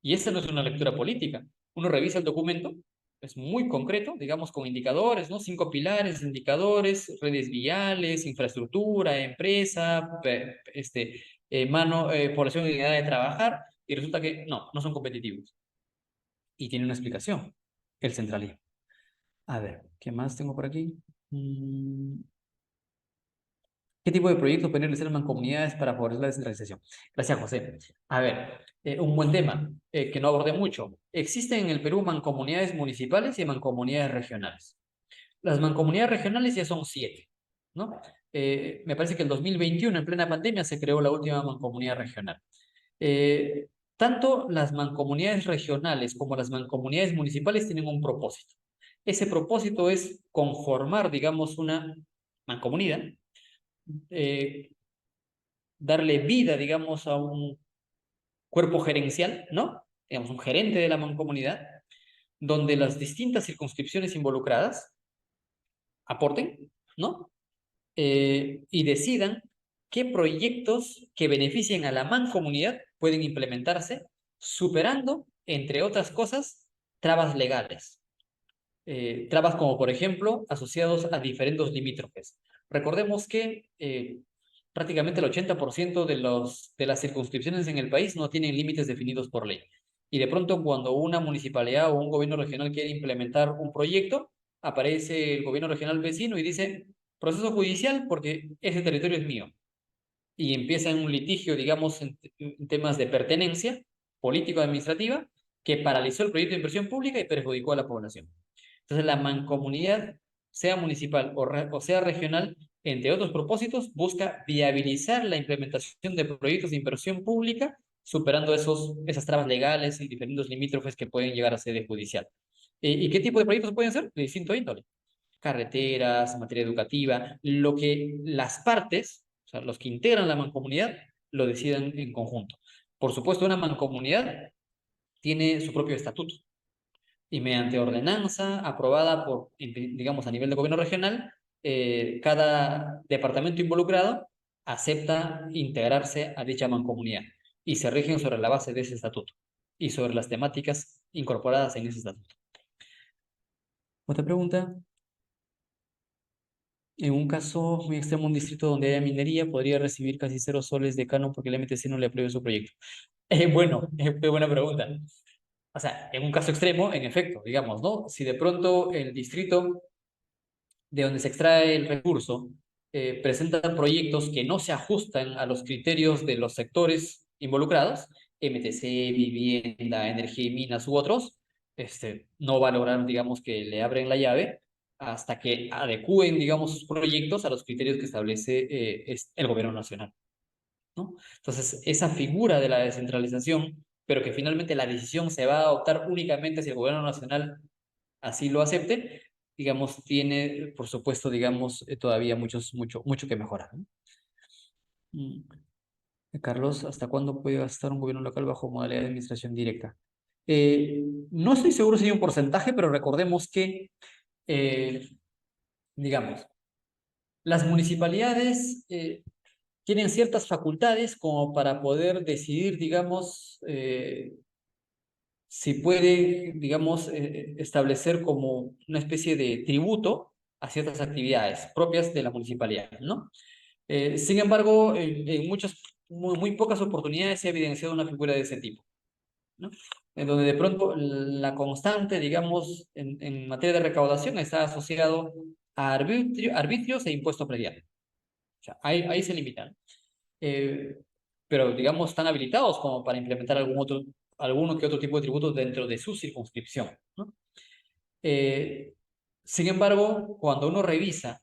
S1: Y esa no es una lectura política. Uno revisa el documento, y la verdad es que es muy concreto, digamos, con indicadores, ¿no? 5 pilares, indicadores, redes viales, infraestructura, empresa, población y unidad de trabajar, y resulta que no son competitivos. Y tiene una explicación, el centralismo. A ver, ¿qué más tengo por aquí? Mm, ¿Qué tipo de proyectos pueden realizar mancomunidades para favorecer la descentralización? Gracias, José. A ver, un buen tema que no abordé mucho. Existen en el Perú mancomunidades municipales y mancomunidades regionales. Las mancomunidades regionales ya son 7, ¿no? Me parece que el 2021, en plena pandemia, se creó la última mancomunidad regional. Eh, Tanto las mancomunidades regionales como las mancomunidades municipales tienen un propósito. Ese propósito es conformar, digamos, una mancomunidad, eh, darle vida, digamos, a un cuerpo gerencial, ¿no? Digamos, un gerente de la mancomunidad, donde las distintas circunscripciones involucradas aporten, ¿no? Y decidan qué proyectos que beneficien a la mancomunidad pueden implementarse, superando, entre otras cosas, trabas legales. Trabas como, por ejemplo, asociados a diferentes limítrofes. Recordemos que prácticamente el 80% de las circunscripciones en el país no tienen límites definidos por ley. Y de pronto, cuando una municipalidad o un gobierno regional quiere implementar un proyecto, aparece el gobierno regional vecino y dice, proceso judicial porque ese territorio es mío. Y empieza un litigio, digamos, en temas de pertenencia político-administrativa que paralizó el proyecto de inversión pública y perjudicó a la población. Entonces, la mancomunidad, sea municipal o sea regional, entre otros propósitos, busca viabilizar la implementación de proyectos de inversión pública, superando esas trabas legales y diferentes limítrofes que pueden llegar a sede judicial. ¿Y qué tipo de proyectos pueden ser? De distinto índole. Carreteras, materia educativa, lo que las partes, o sea, los que integran la mancomunidad, lo decidan en conjunto. Por supuesto, una mancomunidad tiene su propio estatuto y mediante ordenanza aprobada por, digamos, a nivel de gobierno regional, cada departamento involucrado acepta integrarse a dicha mancomunidad y se rigen sobre la base de ese estatuto y sobre las temáticas incorporadas en ese estatuto. Otra pregunta. En un caso muy extremo, un distrito donde haya minería podría recibir casi 0 soles de canon porque el MTC no le apruebe su proyecto. Bueno, qué buena pregunta. O sea, en un caso extremo, en efecto, digamos, ¿no? Si de pronto el distrito de donde se extrae el recurso presenta proyectos que no se ajustan a los criterios de los sectores involucrados, MTC, vivienda, energía y minas u otros, no va a lograr, digamos, que le abren la llave hasta que adecúen, digamos, sus proyectos a los criterios que establece el gobierno nacional, ¿no? Entonces, esa figura de la descentralización, pero que finalmente la decisión se va a adoptar únicamente si el gobierno nacional así lo acepte, digamos, tiene, por supuesto, digamos, todavía mucho que mejorar, ¿no? Mm. Carlos, ¿hasta cuándo puede gastar un gobierno local bajo modalidad de administración directa? No estoy seguro si hay un porcentaje, pero recordemos que, eh, digamos, las municipalidades tienen ciertas facultades como para poder decidir, digamos, si puede, digamos, establecer como una especie de tributo a ciertas actividades propias de la municipalidad, ¿no? Sin embargo, en muy pocas oportunidades se ha evidenciado una figura de ese tipo, ¿no? En donde de pronto la constante, digamos, en materia de recaudación está asociado a arbitrios e impuesto predial. O sea, ahí se limitan. Eh, pero digamos están habilitados como para implementar alguno que otro tipo de tributos dentro de su circunscripción, ¿no? Eh, Sin embargo, cuando uno revisa,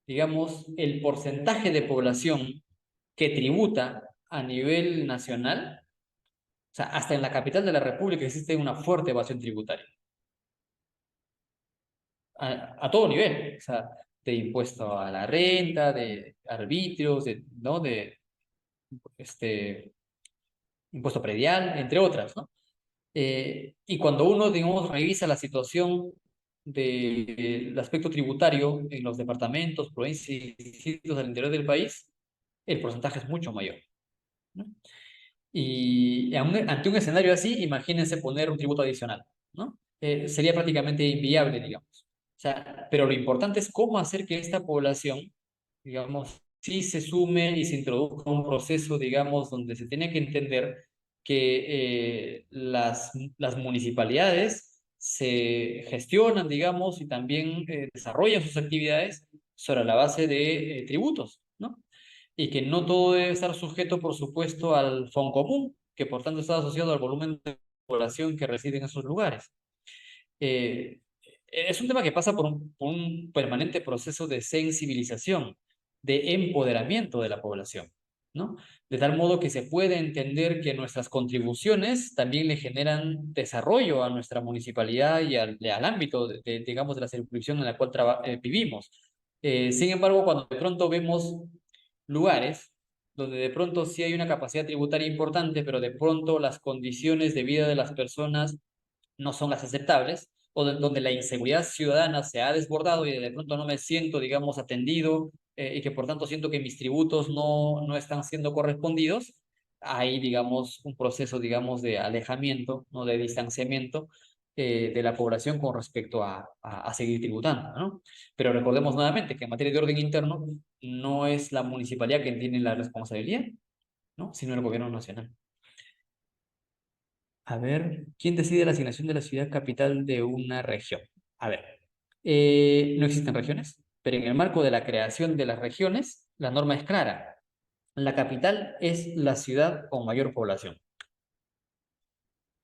S1: digamos, el porcentaje de población que tributa a nivel nacional, o sea, hasta en la capital de la República existe una fuerte evasión tributaria, a todo nivel, o sea, de impuesto a la renta, de arbitrios, ¿no? De este, impuesto predial, entre otras, ¿no? Y cuando uno, digamos, revisa la situación del aspecto tributario en los departamentos, provincias y distritos del interior del país, el porcentaje es mucho mayor, ¿no? Y ante un escenario así, imagínense poner un tributo adicional, ¿no? sería prácticamente inviable, digamos. O sea, pero lo importante es cómo hacer que esta población, digamos, sí se sume y se introduzca un proceso, digamos, donde se tiene que entender que las municipalidades se gestionan, digamos, y también desarrollan sus actividades sobre la base de tributos, ¿no? Y que no todo debe estar sujeto, por supuesto, al Foncomún, que por tanto está asociado al volumen de población que reside en esos lugares. Eh, es un tema que pasa por un permanente proceso de sensibilización, de empoderamiento de la población, ¿no? De tal modo que se puede entender que nuestras contribuciones también le generan desarrollo a nuestra municipalidad y al ámbito, digamos, de la circunscripción en la cual vivimos. Sin embargo, cuando de pronto vemos lugares donde de pronto sí hay una capacidad tributaria importante, pero de pronto las condiciones de vida de las personas no son las aceptables, o donde la inseguridad ciudadana se ha desbordado y de pronto no me siento, digamos, atendido y que por tanto siento que mis tributos no están siendo correspondidos, hay, digamos, un proceso, digamos, de alejamiento, ¿no? De distanciamiento de la población con respecto a seguir tributando, ¿no? Pero recordemos nuevamente que en materia de orden interno no es la municipalidad quien tiene la responsabilidad, ¿no? Sino el gobierno nacional. A ver, ¿quién decide la asignación de la ciudad capital de una región? A ver, no existen regiones, pero en el marco de la creación de las regiones, la norma es clara. La capital es la ciudad con mayor población.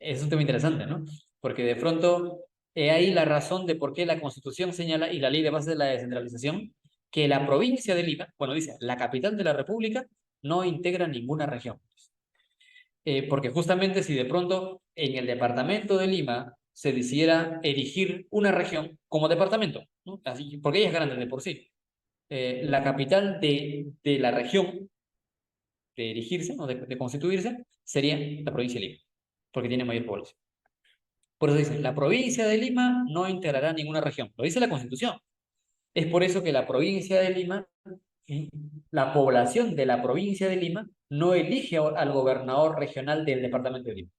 S1: Es un tema interesante, ¿no? Porque de pronto, he ahí la razón de por qué la Constitución señala y la ley de base de la descentralización que la provincia de Lima, bueno, dice, la capital de la República no integra ninguna región. Porque justamente si de pronto en el departamento de Lima se decidiera erigir una región como departamento, ¿no? Así, porque ella es grande de por sí, la capital de la región de erigirse, ¿no? De constituirse, sería la provincia de Lima, porque tiene mayor población. Por eso dice, la provincia de Lima no integrará ninguna región, lo dice la Constitución. Es por eso que la provincia de Lima, ¿sí? La población de la provincia de Lima no elige al gobernador regional del departamento de Lima.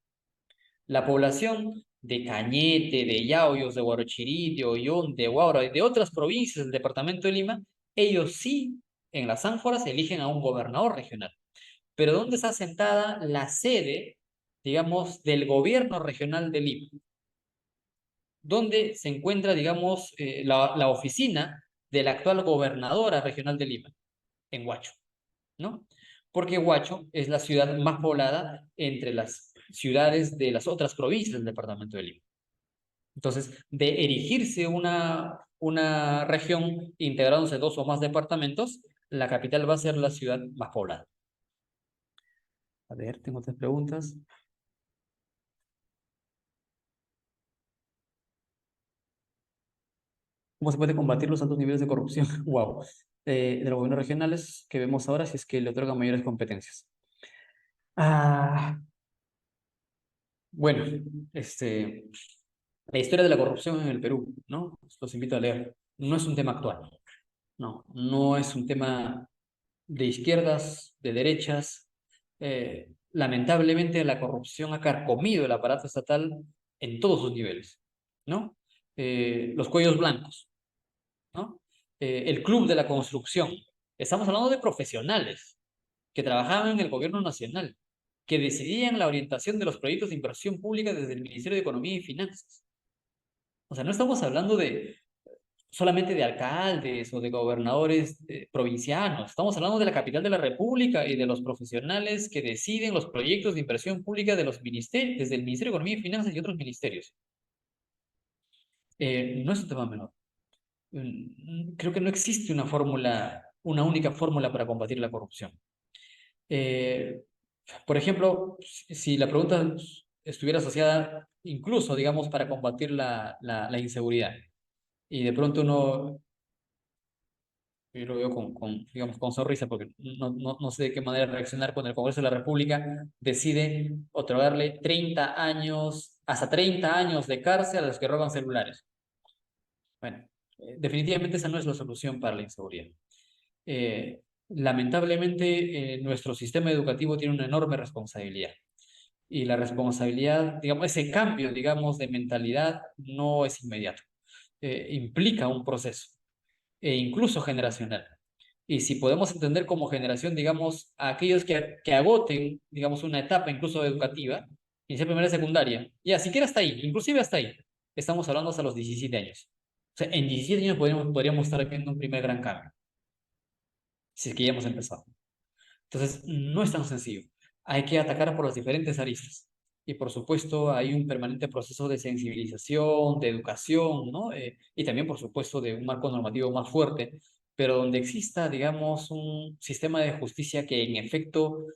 S1: La población de Cañete, de Yauyos, de Huarochirí, de Ollón, de Huaura y de otras provincias del departamento de Lima, ellos sí, en las ánforas, eligen a un gobernador regional. Pero ¿dónde está sentada la sede, digamos, del gobierno regional de Lima? ¿Dónde se encuentra, digamos, la oficina de la actual gobernadora regional de Lima? En Huacho, ¿no? Porque Huacho es la ciudad más poblada entre las ciudades de las otras provincias del departamento de Lima. Entonces, de erigirse una región integrándose dos o más departamentos, la capital va a ser la ciudad más poblada. A ver, tengo tres preguntas. ¿Cómo se puede combatir los altos niveles de corrupción? Wow. De los gobiernos regionales que vemos ahora si es que le otorgan mayores competencias. Ah, bueno, la historia de la corrupción en el Perú, ¿no? Los invito a leer. No es un tema actual, no es un tema de izquierdas, de derechas. Lamentablemente la corrupción ha carcomido el aparato estatal en todos sus niveles, ¿no? Los cuellos blancos, ¿no? El club de la construcción. Estamos hablando de profesionales que trabajaban en el gobierno nacional, que decidían la orientación de los proyectos de inversión pública desde el Ministerio de Economía y Finanzas. O sea, no estamos hablando de solamente de alcaldes o de gobernadores provincianos. Estamos hablando de la capital de la República y de los profesionales que deciden los proyectos de inversión pública de los ministerios, desde el Ministerio de Economía y Finanzas y otros ministerios. No es un tema menor. Creo que no existe una fórmula, una única fórmula para combatir la corrupción. Eh, por ejemplo, si la pregunta estuviera asociada incluso, digamos, para combatir la inseguridad, y de pronto uno yo lo veo digamos, con sonrisa porque no sé de qué manera reaccionar cuando el Congreso de la República decide otorgarle 30 años, hasta 30 años de cárcel a los que roban celulares. Bueno, definitivamente esa no es la solución para la inseguridad. Lamentablemente, nuestro sistema educativo tiene una enorme responsabilidad, Y la responsabilidad, digamos, ese cambio, digamos, de mentalidad no es inmediato. Implica un proceso, e incluso generacional. Y si podemos entender como generación, digamos, a aquellos que agoten, digamos, una etapa incluso educativa, inicial primaria y secundaria, ya siquiera hasta ahí, inclusive hasta ahí, estamos hablando hasta los 17 años. O sea, en 17 años podríamos estar viendo un primer gran cambio, si es que ya hemos empezado. Entonces, no es tan sencillo. Hay que atacar por las diferentes aristas. Y por supuesto, hay un permanente proceso de sensibilización, de educación, ¿no? Y también, por supuesto, de un marco normativo más fuerte, pero donde exista, digamos, un sistema de justicia que en efecto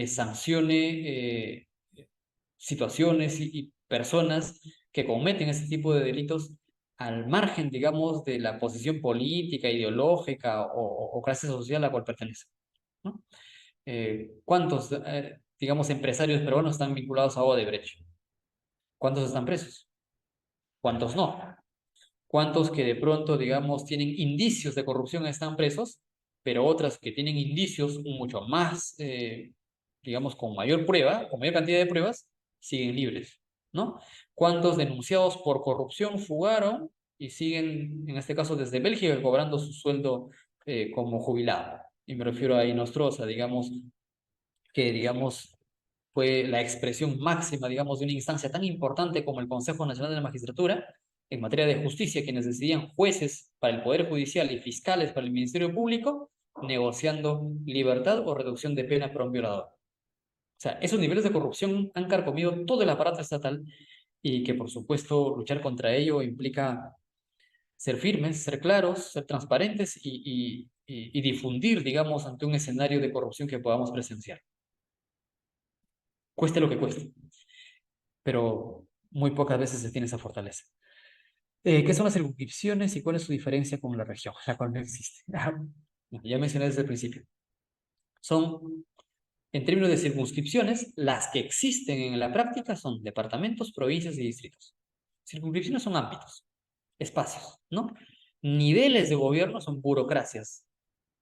S1: sancione situaciones y personas que cometen ese tipo de delitos al margen, digamos, de la posición política, ideológica o clase social a la cual pertenece, ¿no? ¿Cuántos, digamos, empresarios peruanos están vinculados a Odebrecht? ¿Cuántos están presos? ¿Cuántos no? ¿Cuántos que de pronto, digamos, tienen indicios de corrupción están presos, pero otras que tienen indicios mucho más, digamos, con mayor prueba, con mayor cantidad de pruebas, siguen libres, ¿no? ¿Cuántos denunciados por corrupción fugaron y siguen, en este caso, desde Bélgica, cobrando su sueldo como jubilado? Y me refiero a Inostroza, digamos, que, digamos, fue la expresión máxima, digamos, de una instancia tan importante como el Consejo Nacional de la Magistratura en materia de justicia, quienes decidían jueces para el Poder Judicial y fiscales para el Ministerio Público, negociando libertad o reducción de pena para un violador. O sea, esos niveles de corrupción han carcomido todo el aparato estatal y que, por supuesto, luchar contra ello implica ser firmes, ser claros, ser transparentes y difundir, digamos, ante un escenario de corrupción que podamos presenciar. Cueste lo que cueste, pero muy pocas veces se tiene esa fortaleza. ¿Qué son las circunscripciones y cuál es su diferencia con la región, la cual no existe? Ya mencioné desde el principio. Son, en términos de circunscripciones, las que existen en la práctica son departamentos, provincias y distritos. Circunscripciones son ámbitos, espacios, ¿no? Niveles de gobierno son burocracias,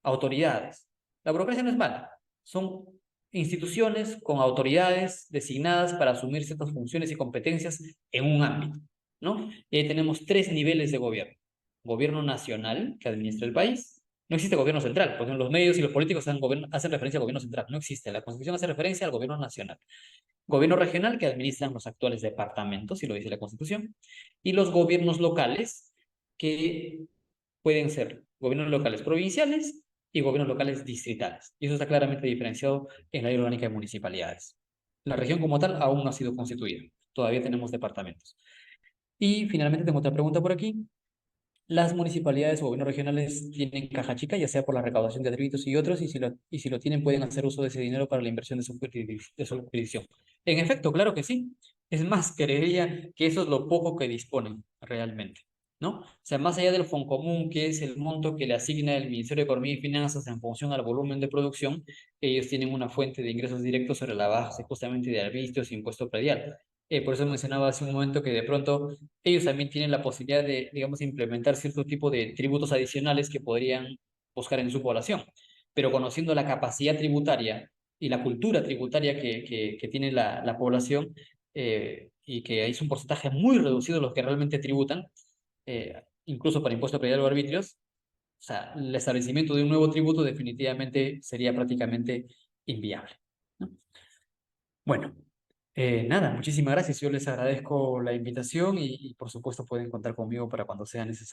S1: autoridades. La burocracia no es mala, son instituciones con autoridades designadas para asumir ciertas funciones y competencias en un ámbito, ¿no? Y ahí tenemos tres niveles de gobierno. Gobierno nacional, que administra el país. No existe gobierno central, porque los medios y los políticos hacen referencia al gobierno central. No existe. La Constitución hace referencia al gobierno nacional. Gobierno regional, que administran los actuales departamentos, y lo dice la Constitución. Y los gobiernos locales, que pueden ser gobiernos locales provinciales y gobiernos locales distritales. Y eso está claramente diferenciado en la Ley Orgánica de Municipalidades. La región como tal aún no ha sido constituida. Todavía tenemos departamentos. Y finalmente tengo otra pregunta por aquí. Las municipalidades o gobiernos regionales tienen caja chica, ya sea por la recaudación de tributos y otros, y si lo tienen, pueden hacer uso de ese dinero para la inversión de su jurisdicción. En efecto, claro que sí. Es más, creería que eso es lo poco que disponen realmente, ¿no? O sea, más allá del Foncomún, que es el monto que le asigna el Ministerio de Economía y Finanzas en función al volumen de producción, ellos tienen una fuente de ingresos directos sobre la base justamente de arbitrios e impuesto predial. Por eso mencionaba hace un momento que de pronto ellos también tienen la posibilidad de, digamos, implementar cierto tipo de tributos adicionales que podrían buscar en su población. Pero conociendo la capacidad tributaria y la cultura tributaria que tiene la población, y que es un porcentaje muy reducido los que realmente tributan, incluso para impuesto predial o arbitrios, o sea, el establecimiento de un nuevo tributo definitivamente sería prácticamente inviable, ¿no? Bueno, nada, muchísimas gracias. Yo les agradezco la invitación y por supuesto pueden contar conmigo para cuando sea necesario.